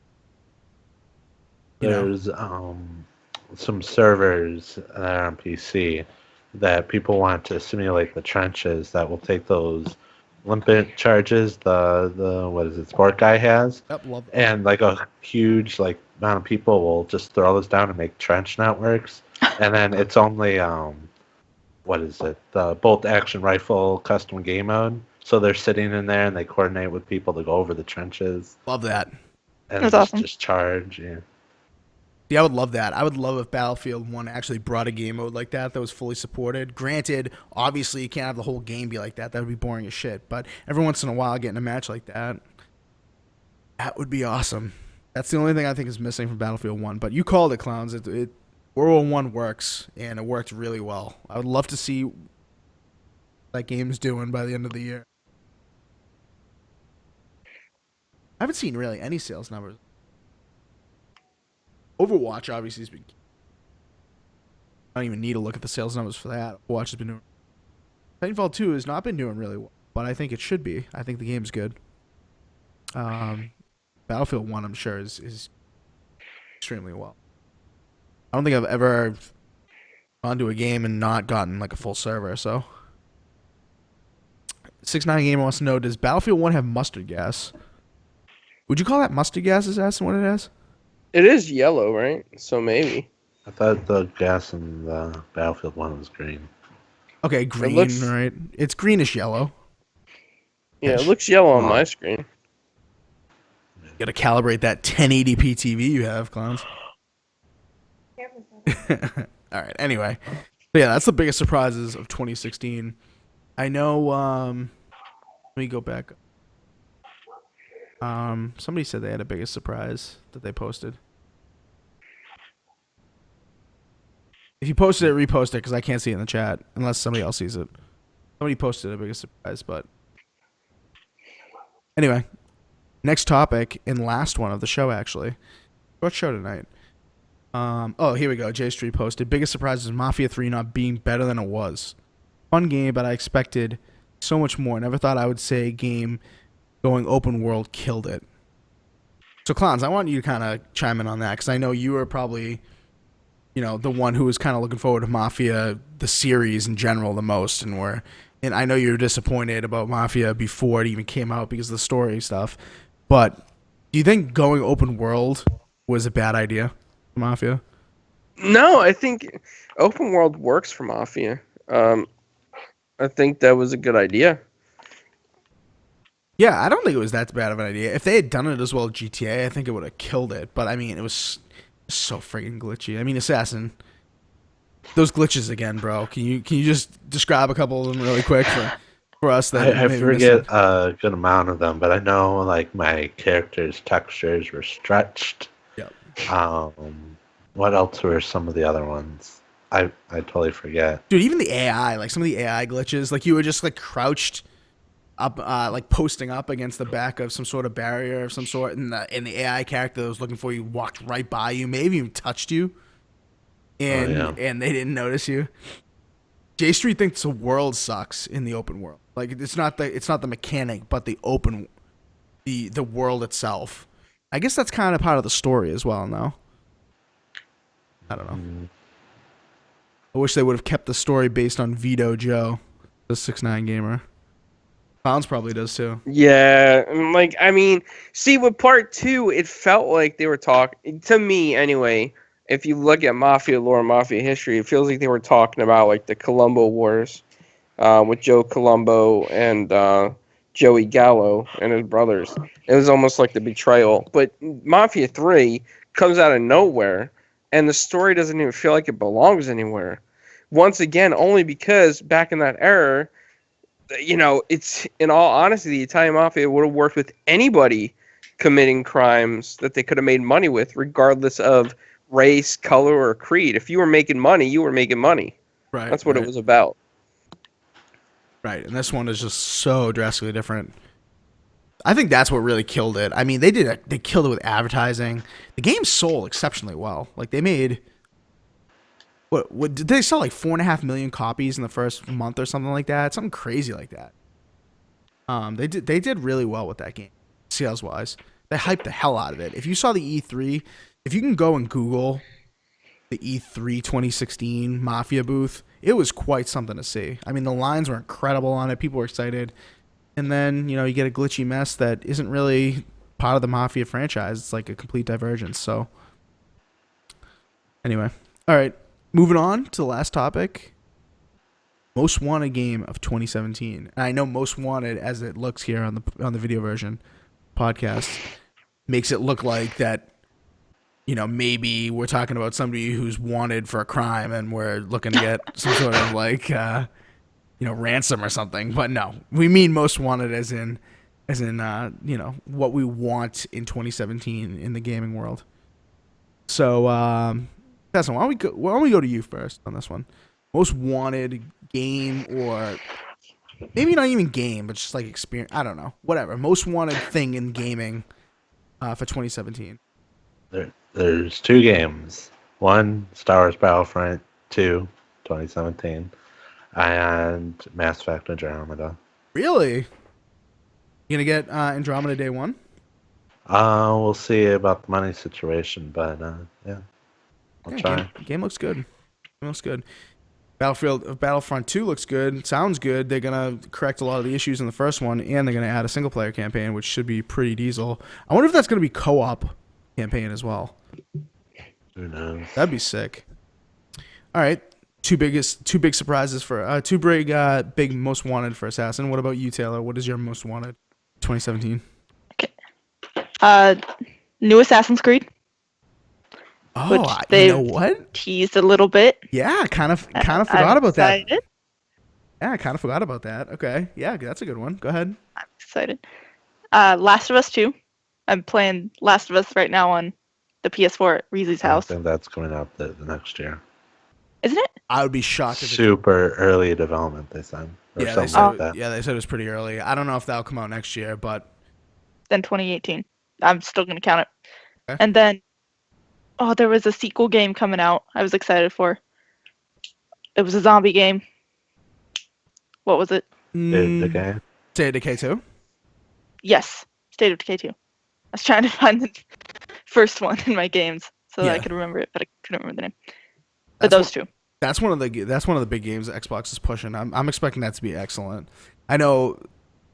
You know? There's some servers that are on PC that people want to simulate the trenches that will take those limpet charges the what is it, Sport Guy has, Yep, love that. and like a huge like amount of people will just throw this down and make trench networks, and then it's only what is it, the bolt action rifle custom game mode. So they're sitting in there and they coordinate with people to go over the trenches Love that. and That's just, awesome. just charge. Yeah. Yeah, I would love that. I would love if Battlefield 1 actually brought a game mode like that was fully supported. Granted, obviously you can't have the whole game be like that. That would be boring as shit. But every once in a while getting a match like that would be awesome. That's the only thing I think is missing from Battlefield 1. But you called it, clowns. World War 1 works, and it worked really well. I would love to see what that game's doing by the end of the year. I haven't seen really any sales numbers. Overwatch obviously has been. I don't even need to look at the sales numbers for that. Overwatch has been doing. Titanfall 2 has not been doing really well, but I think it should be. I think the game's good. Battlefield 1, I'm sure, is extremely well. I don't think I've ever gone to a game and not gotten like a full server. So, 69 Gamer wants to know: does Battlefield 1 have mustard gas? Would you call that mustard gas? Is that what it has? It is yellow, right? So maybe. I thought the gas in the Battlefield 1 was green. Okay, green, looks- right? It's greenish yellow. Yeah, Ish. it looks yellow on Oh. my screen. You gotta calibrate that 1080p TV you have, clowns. All right. Anyway, but yeah, that's the biggest surprises of 2016. I know. Let me go back. Somebody said they had a biggest surprise that they posted. If you posted it, repost it because I can't see it in the chat unless somebody else sees it. Somebody posted a biggest surprise, but anyway, next topic and last one of the show actually. What show tonight? Oh, here we go. J Street posted biggest surprise is Mafia 3 not being better than it was. Fun game, but I expected so much more. Never thought I would say game going open world killed it. So, Clowns, I want you to kind of chime in on that because I know you were probably, the one who was kind of looking forward to Mafia, the series in general, the most, and I know you were disappointed about Mafia before it even came out because of the story stuff. But do you think going open world was a bad idea for Mafia? No, I think open world works for Mafia. I think that was a good idea. Yeah, I don't think it was that bad of an idea. If they had done it as well as GTA, I think it would have killed it. But I mean, it was so freaking glitchy. I mean, Assassin, those glitches again, bro. Can you just describe a couple of them really quick for us? That I maybe forget missed a good amount of them, but I know like my character's textures were stretched. Yep. What else were some of the other ones? I totally forget. Dude, even the AI, like some of the AI glitches, like you were just like crouched up, like posting up against the back of some sort of barrier of some sort, and the AI character that was looking for you walked right by you, maybe even touched you, and and they didn't notice you. J Street thinks the world sucks in the open world. Like it's not the mechanic, but the world itself. I guess that's kind of part of the story as well. No, I don't know. I wish they would have kept the story based on Vito Joe, the 6ix9ine gamer. Pounds probably does too. Yeah, I mean, see, with part 2, it felt like they were talking, to me anyway, if you look at Mafia lore, Mafia history, it feels like they were talking about, like, the Colombo Wars with Joe Colombo and Joey Gallo and his brothers. It was almost like the betrayal. But Mafia 3 comes out of nowhere, and the story doesn't even feel like it belongs anywhere. Once again, only because back in that era, it's, in all honesty, the Italian Mafia would have worked with anybody committing crimes that they could have made money with, regardless of race, color, or creed. If you were making money, you were making money. Right. That's what it was about. Right, and this one is just so drastically different. I think that's what really killed it. I mean, they killed it with advertising. The game sold exceptionally well. Like they made What did they sell like 4.5 million copies in the first month or something like that? Something crazy like that. They did really well with that game, sales wise. They hyped the hell out of it. If you saw the E3, if you can go and Google the E3 2016 Mafia booth, it was quite something to see. I mean, the lines were incredible on it. People were excited. And then, you get a glitchy mess that isn't really part of the Mafia franchise. It's like a complete divergence. So, anyway. All right. Moving on to the last topic. Most wanted game of 2017. And I know most wanted, as it looks here on the video version podcast, makes it look like that, maybe we're talking about somebody who's wanted for a crime and we're looking to get some sort of like, ransom or something. But no, we mean most wanted as in, what we want in 2017 in the gaming world. So, Tesla, why don't we go to you first on this one? Most wanted game, or maybe not even game, but just like experience. I don't know. Whatever. Most wanted thing in gaming for 2017. There's 2 games. One, Star Wars Battlefront 2, 2017, and Mass Effect Andromeda. Really? You gonna get Andromeda day one? We'll see about the money situation, but yeah, I'll try. Game looks good. Battlefront 2 looks good. Sounds good. They're gonna correct a lot of the issues in the first one, and they're gonna add a single player campaign, which should be pretty diesel. I wonder if that's gonna be co-op campaign as well. Who knows? That'd be sick. All right, two big surprises for big most wanted for Assassin. What about you, Taylor? What is your most wanted 2017? Okay. New Assassin's Creed. Oh, you know what? Teased a little bit. Yeah, kind of forgot about that. Excited. Yeah, I kind of forgot about that. Okay, yeah, that's a good one. Go ahead. I'm excited. Last of Us 2. I'm playing Last of Us right now on the PS4 at Reezy's I house. think that's coming out the next year. Isn't it? I would be shocked if Super early development, they said. Or they something said, like that. yeah, they said it was pretty early. I don't know if that'll come out next year, but Then 2018. I'm still going to count it. Okay. And then, there was a sequel game coming out I was excited for. It was a zombie game. What was it? The game. State of Decay 2? Yes, State of Decay 2. I was trying to find the first one in my games so that I could remember it, but I couldn't remember the name. But those two. That's one of the big games that Xbox is pushing. I'm expecting that to be excellent. I know.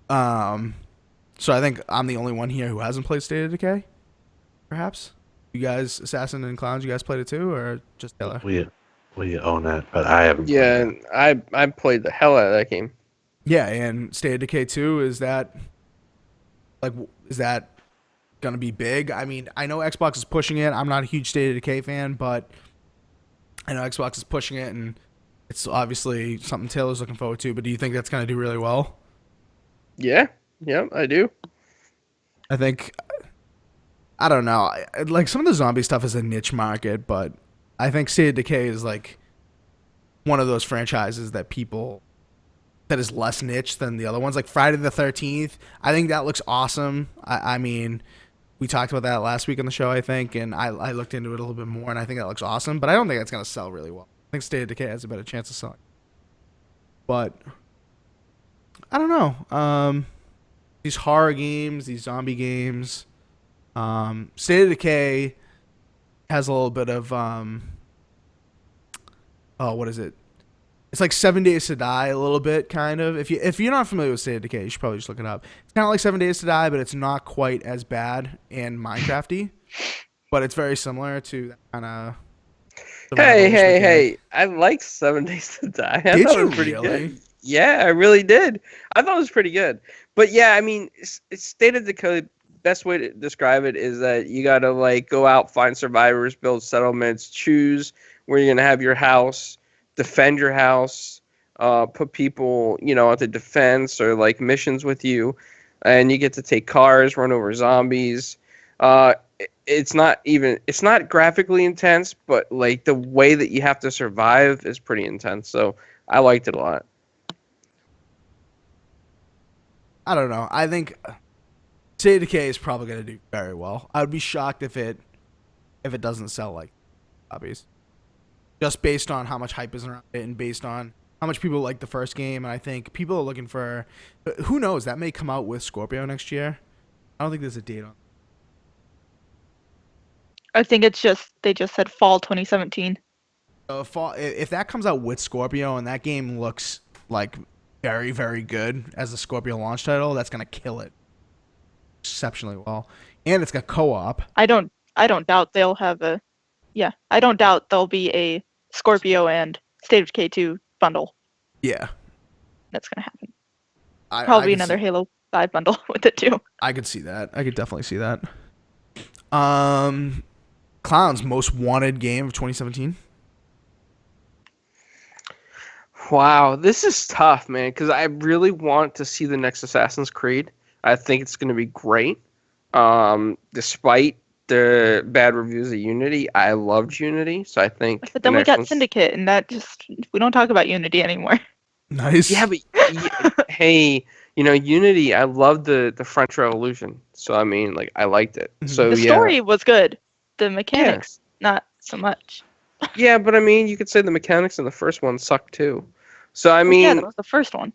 So I think I'm the only one here who hasn't played State of Decay. Perhaps you guys, Assassin and Clowns, you guys played it too, or just Taylor? We own it, but I haven't. Yeah, I played the hell out of that game. Yeah, and State of Decay 2, is that gonna be big? I mean, I know Xbox is pushing it. I'm not a huge State of Decay fan, but I know Xbox is pushing it, and it's obviously something Taylor's looking forward to. But do you think that's gonna do really well? Yeah, I do. I think, I don't know. Like, some of the zombie stuff is a niche market, but I think State of Decay is like one of those franchises that is less niche than the other ones. Like Friday the 13th, I think that looks awesome. I mean, we talked about that last week on the show, I think, and I looked into it a little bit more, and I think that looks awesome. But I don't think that's gonna sell really well. I think State of Decay has a better chance of selling. But I don't know. These horror games, these zombie games, State of Decay has a little bit of what is it? It's like 7 Days to Die a little bit, kind of. If you're not familiar with State of Decay, you should probably just look it up. It's kind of like 7 Days to Die, but it's not quite as bad and Minecrafty. But it's very similar to that kind of. Hey! I like 7 Days to Die. I Did thought you it was pretty really? good. Yeah, I really did. I thought it was pretty good. But yeah, I mean, it's State of Decay. Best way to describe it is that you gotta like go out, find survivors, build settlements, choose where you're gonna have your house, defend your house, put people, at the defense or like missions with you, and you get to take cars, run over zombies. It's not graphically intense, but like the way that you have to survive is pretty intense. So I liked it a lot. I don't know. I think State of Decay is probably going to do very well. I would be shocked if it doesn't sell like copies. just based on how much hype is around it and based on how much people like the first game. And I think people are looking for, who knows, that may come out with Scorpio next year. I don't think there's a date on. I think they just said fall 2017. If that comes out with Scorpio and that game looks like very, very good as a Scorpio launch title, that's gonna kill it exceptionally well. And it's got co-op. I don't doubt they'll have I don't doubt there'll be a Scorpio and State of Decay 2 bundle. Yeah, That's gonna happen. I Probably could another Halo 5 bundle with it too. I could see that. I could definitely see that. Clown's most wanted game of 2017. Wow, this is tough, man, because I really want to see the next Assassin's Creed. I think it's going to be great. Despite the bad reviews of Unity, I loved Unity, so I think. But then we got Syndicate, and we don't talk about Unity anymore. Nice. Yeah, but hey, Unity, I loved the French Revolution, so I mean, like, I liked it. So The story was good. The mechanics, not so much. Yeah, but I mean, you could say the mechanics in the first one sucked too. So I mean, yeah, that was the first one.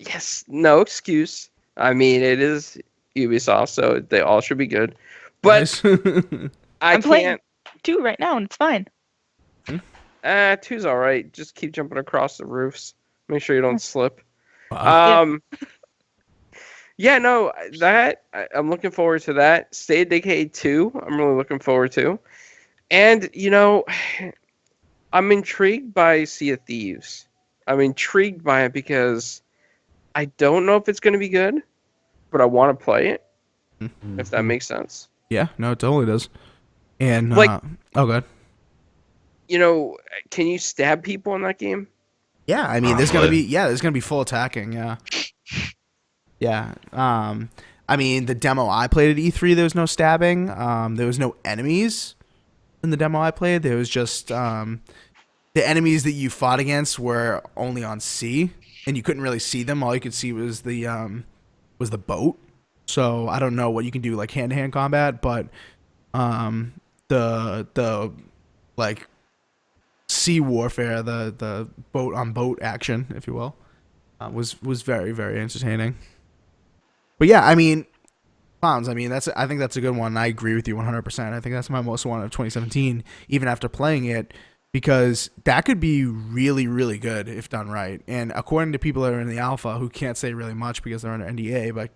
yes, no excuse. I mean, it is Ubisoft, so they all should be good. But Nice. I'm playing 2 right now, and it's fine. 2's all right. Just keep jumping across the roofs. Make sure you don't slip. Wow. Yeah, no, I'm looking forward to that. State of Decay 2, I'm really looking forward to. And, I'm intrigued by Sea of Thieves. I'm intrigued by it because I don't know if it's going to be good, but I want to play it, if that makes sense. Yeah, no, it totally does. And Like- oh, good. Can you stab people in that game? Yeah, I mean, there's gonna be full attacking. Yeah, yeah. I mean, the demo I played at E3, there was no stabbing. There was no enemies in the demo I played. There was just the enemies that you fought against were only on sea, and you couldn't really see them. All you could see was the boat. So I don't know what you can do like hand-to-hand combat, but the like sea warfare, the boat on boat action, if you will, was very, very entertaining. But yeah, I mean, Clowns. I mean, I think that's a good one. I agree with you 100%. I think that's my most wanted of 2017, even after playing it, because that could be really, really good if done right. And according to people that are in the alpha, who can't say really much because they're under NDA, but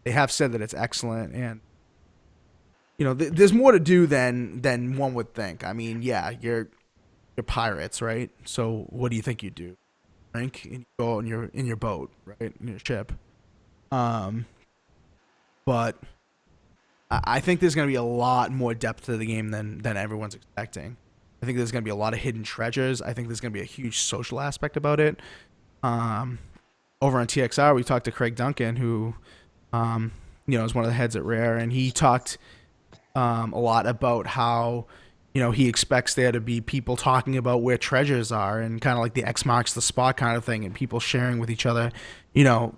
they have said that it's excellent. And there's more to do than one would think. I mean, yeah, you're pirates, right? So what do you think you do? Drink and you go in your boat, right, in your ship. But I think there's going to be a lot more depth to the game than everyone's expecting. I think there's going to be a lot of hidden treasures. I think there's going to be a huge social aspect about it. Over on TXR, we talked to Craig Duncan, who, is one of the heads at Rare, and he talked a lot about how, he expects there to be people talking about where treasures are and kind of like the X marks the spot kind of thing, and people sharing with each other,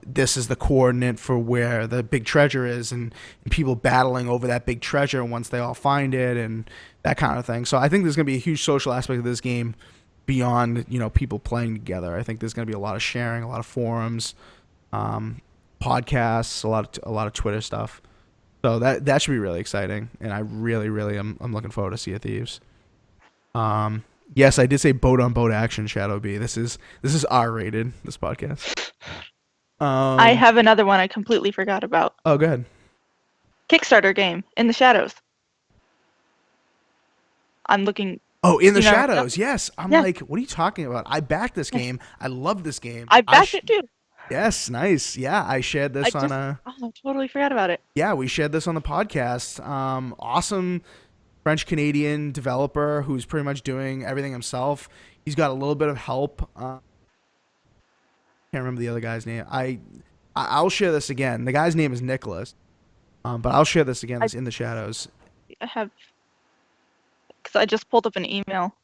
this is the coordinate for where the big treasure is, and people battling over that big treasure once they all find it and that kind of thing. So I think there's going to be a huge social aspect of this game beyond, people playing together. I think there's going to be a lot of sharing, a lot of forums, podcasts, a lot of Twitter stuff. So that should be really exciting, and I really, really am looking forward to Sea of Thieves. Yes, I did say boat on boat action, Shadow B. This is R-rated, this podcast. I have another one I completely forgot about. Oh, go ahead. Kickstarter game, In the Shadows. I'm looking. Oh, In the Shadows, yes. I'm like, what are you talking about? I backed this game. I love this game. I backed it too. Yes, nice. Yeah, I shared this on a... Oh, I totally forgot about it. Yeah, we shared this on the podcast. Awesome French-Canadian developer who's pretty much doing everything himself. He's got a little bit of help. Can't remember the other guy's name. I'll share this again. The guy's name is Nicholas. But I'll share this again. It's In the Shadows. I have... Because I just pulled up an email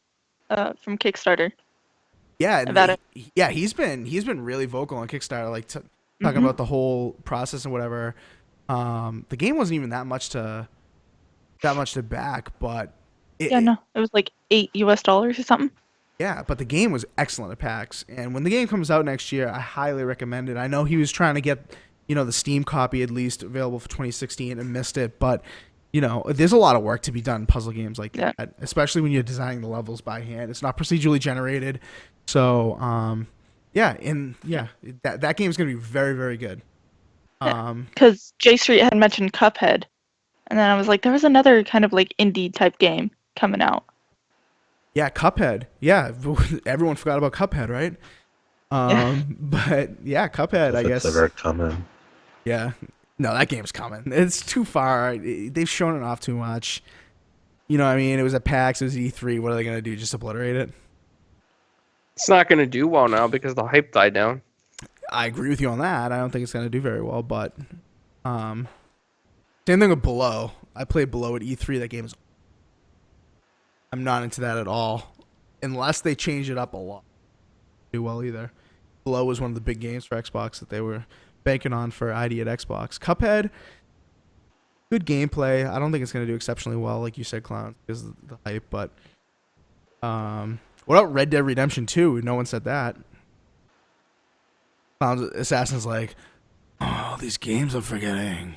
from Kickstarter. Yeah, about it. Yeah, he's been really vocal on Kickstarter, like talking about the whole process and whatever. The game wasn't even that much to back, but it was like $8 or something. Yeah, but the game was excellent at PAX. And when the game comes out next year, I highly recommend it. I know he was trying to get, the Steam copy at least available for 2016 and missed it. But, there's a lot of work to be done in puzzle games like Yeah. that, especially when you're designing the levels by hand. It's not procedurally generated. So, that game's going to be very, very good. Because J Street had mentioned Cuphead, and then I was like, there was another kind of like indie type game coming out. Yeah, Cuphead. Yeah, everyone forgot about Cuphead, right? But yeah, Cuphead, I If it's guess. ever coming. Yeah. No, that game's coming. It's too far. They've shown it off too much. You know what I mean? It was at PAX, it was E3. What are they going to do? Just obliterate it? It's not going to do well now because the hype died down. I agree with you on that. I don't think it's going to do very well, but same thing with Below. I played Below at E3. That game is... I'm not into that at all. Unless they change it up a lot. Do well either. Below was one of the big games for Xbox that they were banking on for ID at Xbox. Cuphead, good gameplay. I don't think it's going to do exceptionally well, like you said, Clown, because of the hype. But what about Red Dead Redemption 2? No one said that. Clown's Assassin's like, oh, these games I'm forgetting.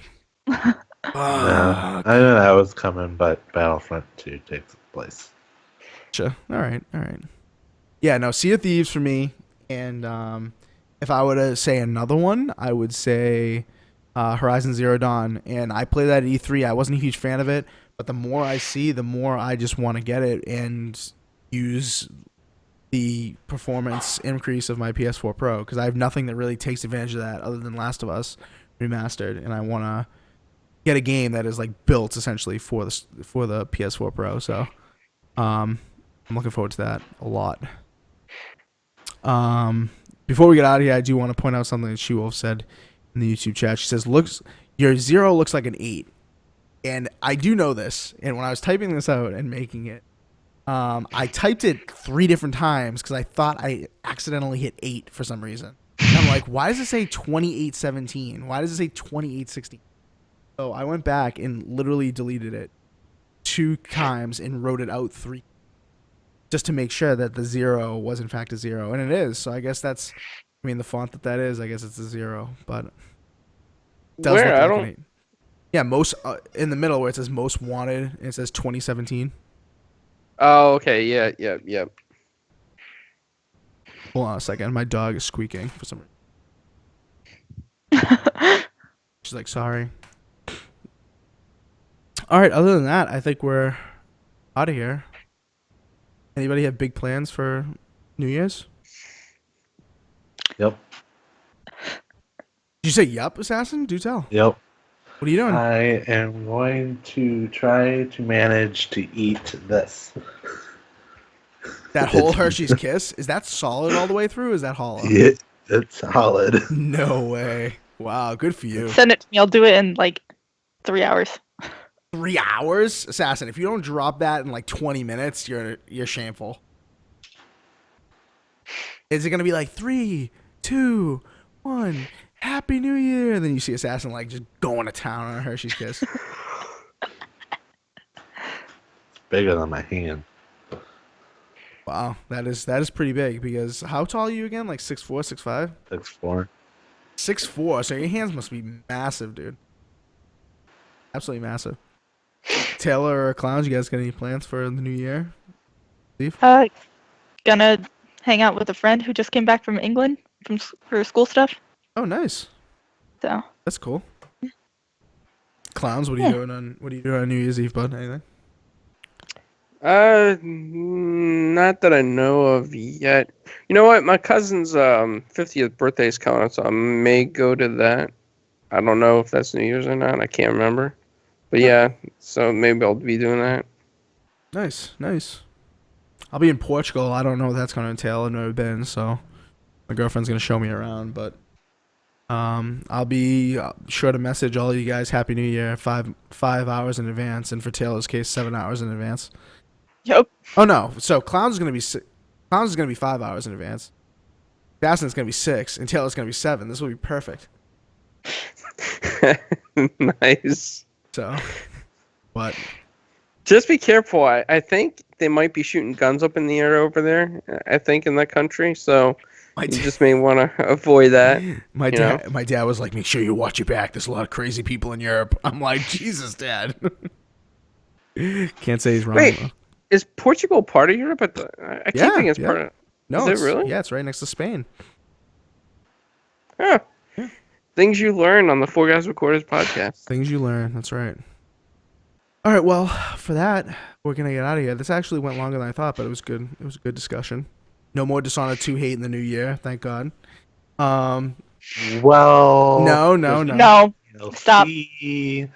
Yeah, I knew that was coming, but Battlefront 2 takes place. Gotcha. All right. Yeah, no, Sea of Thieves for me. And if I were to say another one, I would say Horizon Zero Dawn. And I played that at E3. I wasn't a huge fan of it, but the more I see, the more I just want to get it and use the performance increase of my PS4 Pro, because I have nothing that really takes advantage of that other than Last of Us Remastered, and I want to get a game that is like built essentially for the PS4 Pro. So I'm looking forward to that a lot. Before we get out of here, I do want to point out something that She-Wolf said in the YouTube chat. She says, your 0 looks like an 8. And I do know this. And when I was typing this out and making it, I typed it 3 different times because I thought I accidentally hit 8 for some reason. And I'm like, why does it say 2817? Why does it say 2816? So I went back and literally deleted it 2 times and wrote it out 3 just to make sure that the 0 was in fact a 0, and it is. So I guess that's, the font that is, I guess it's a 0, but it does Where? look I like don't. an 8. Yeah, most in the middle where it says most wanted, and it says 2017. Oh, okay. Yeah. Hold on a second, my dog is squeaking for some reason. She's like, sorry. All right, other than that, I think we're out of here. Anybody have big plans for New Year's? Yep. Did you say yup, Assassin? Do tell. Yep. What are you doing? I am going to try to manage to eat this. That whole Hershey's Kiss? Is that solid all the way through? Or is that hollow? It's solid. No way. Wow, good for you. Send it to me. I'll do it in like 3 hours. 3 hours? Assassin, if you don't drop that in like 20 minutes, you're shameful. Is it going to be like 3, 2, 1, Happy New Year? And then you see Assassin like just going to town on a Hershey's Kiss. It's bigger than my hand. Wow, that is pretty big, because how tall are you again? Like 6'4", 6'5"? 6'4". 6'4", so your hands must be massive, dude. Absolutely massive. Taylor or Clowns, you guys got any plans for the new year? Steve? Gonna hang out with a friend who just came back from England for school stuff. Oh, nice. So That's cool. Clowns, what are you doing on New Year's Eve, bud? Anything? Not that I know of yet. You know what? My cousin's 50th birthday is coming up, so I may go to that. I don't know if that's New Year's or not. I can't remember. But yeah, so maybe I'll be doing that. Nice. I'll be in Portugal. I don't know what that's going to entail. I've never been, so my girlfriend's going to show me around. But I'll be sure to message all of you guys Happy New Year 5 hours in advance, and for Taylor's case, 7 hours in advance. yep. Oh no! So Clowns is going to be 5 hours in advance. Assassin's going to be 6, and Taylor's going to be 7. This will be perfect. Nice. So, but Just be careful. I think they might be shooting guns up in the air over there. I think in that country, so My you dad, just may want to avoid that. my you know? dad, my dad was like, "Make sure you watch your back. There's a lot of crazy people in Europe." I'm like, "Jesus, Dad." Can't say he's wrong. Wait, though. is Portugal part of Europe? I keep thinking it's yeah. part of. No, Is it it's really? yeah, it's right next to Spain. Huh. Yeah. Things you learn on the Four Guys Recorders podcast. Things you learn. That's right. All right. Well, for that, we're gonna get out of here. This actually went longer than I thought, but it was good. It was a good discussion. No more Dishonored 2 hate in the new year. Thank God. Well, No. No, stop. DLC,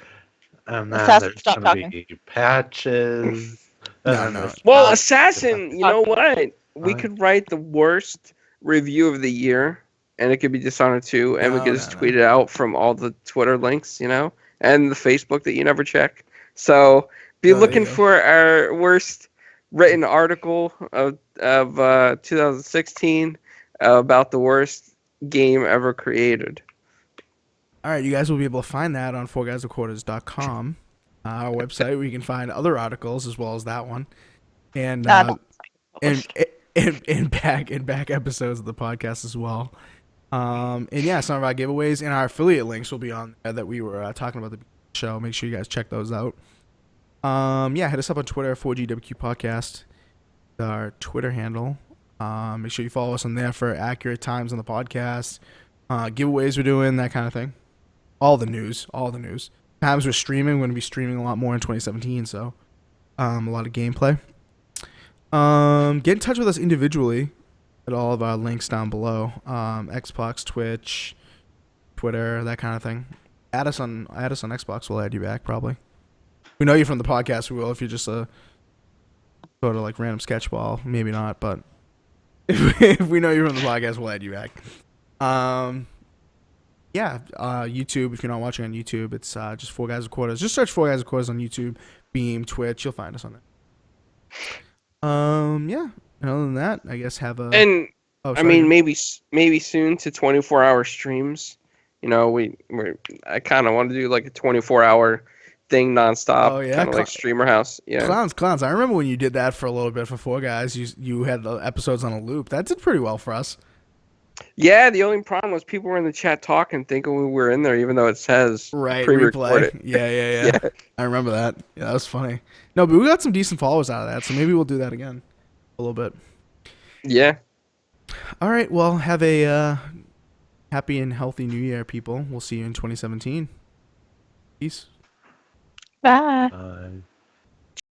and then Assassin, there's stop gonna talking. be patches. And No, then no. there's Well, stuff. Assassin, you know what? We Fine. could write the worst review of the year, and it could be Dishonored 2, and we No, could no, just no. tweet it out from all the Twitter links, and the Facebook that you never check. So be Oh, there looking you go. for our worst written article of 2016 about the worst game ever created. All right, you guys will be able to find that on 4GwQPodcast.com, our website, where you can find other articles as well as that one, and Not and published. and back episodes of the podcast as well. And yeah, some of our giveaways and our affiliate links will be on there that we were talking about the show. Make sure you guys check those out. Yeah, hit us up on Twitter, 4GwQPodcast, our Twitter handle. Make sure you follow us on there for accurate times on the podcast, giveaways we're doing, that kind of thing. All the news. Times we're streaming. We're going to be streaming a lot more in 2017, so a lot of gameplay. Get in touch with us individually at all of our links down below. Xbox, Twitch, Twitter, that kind of thing. Add us on Xbox. We'll add you back probably. We know you from the podcast. We will if you're just a sort of like random sketchball. Maybe not, but if we know you from the podcast, we'll add you back. Yeah, YouTube. If you're not watching on YouTube, it's just 4 Guys with Quarters. Just search 4 Guys with Quarters on YouTube, Beam, Twitch. You'll find us on there. Yeah. And other than that, I guess have a. And Oh, I sorry. mean, maybe soon to 24-hour streams. I kind of want to do like a 24-hour thing nonstop, Oh, yeah? kind of like Streamer House. Yeah. Clowns. I remember when you did that for a little bit for 4 Guys. You had the episodes on a loop. That did pretty well for us. Yeah, the only problem was people were in the chat talking, thinking we were in there, even though it says Right, pre-recorded. replay. Yeah. I remember that. Yeah, that was funny. No, but we got some decent followers out of that, so maybe we'll do that again a little bit. Yeah. All right, well, have a happy and healthy new year, people. We'll see you in 2017. Peace. Bye.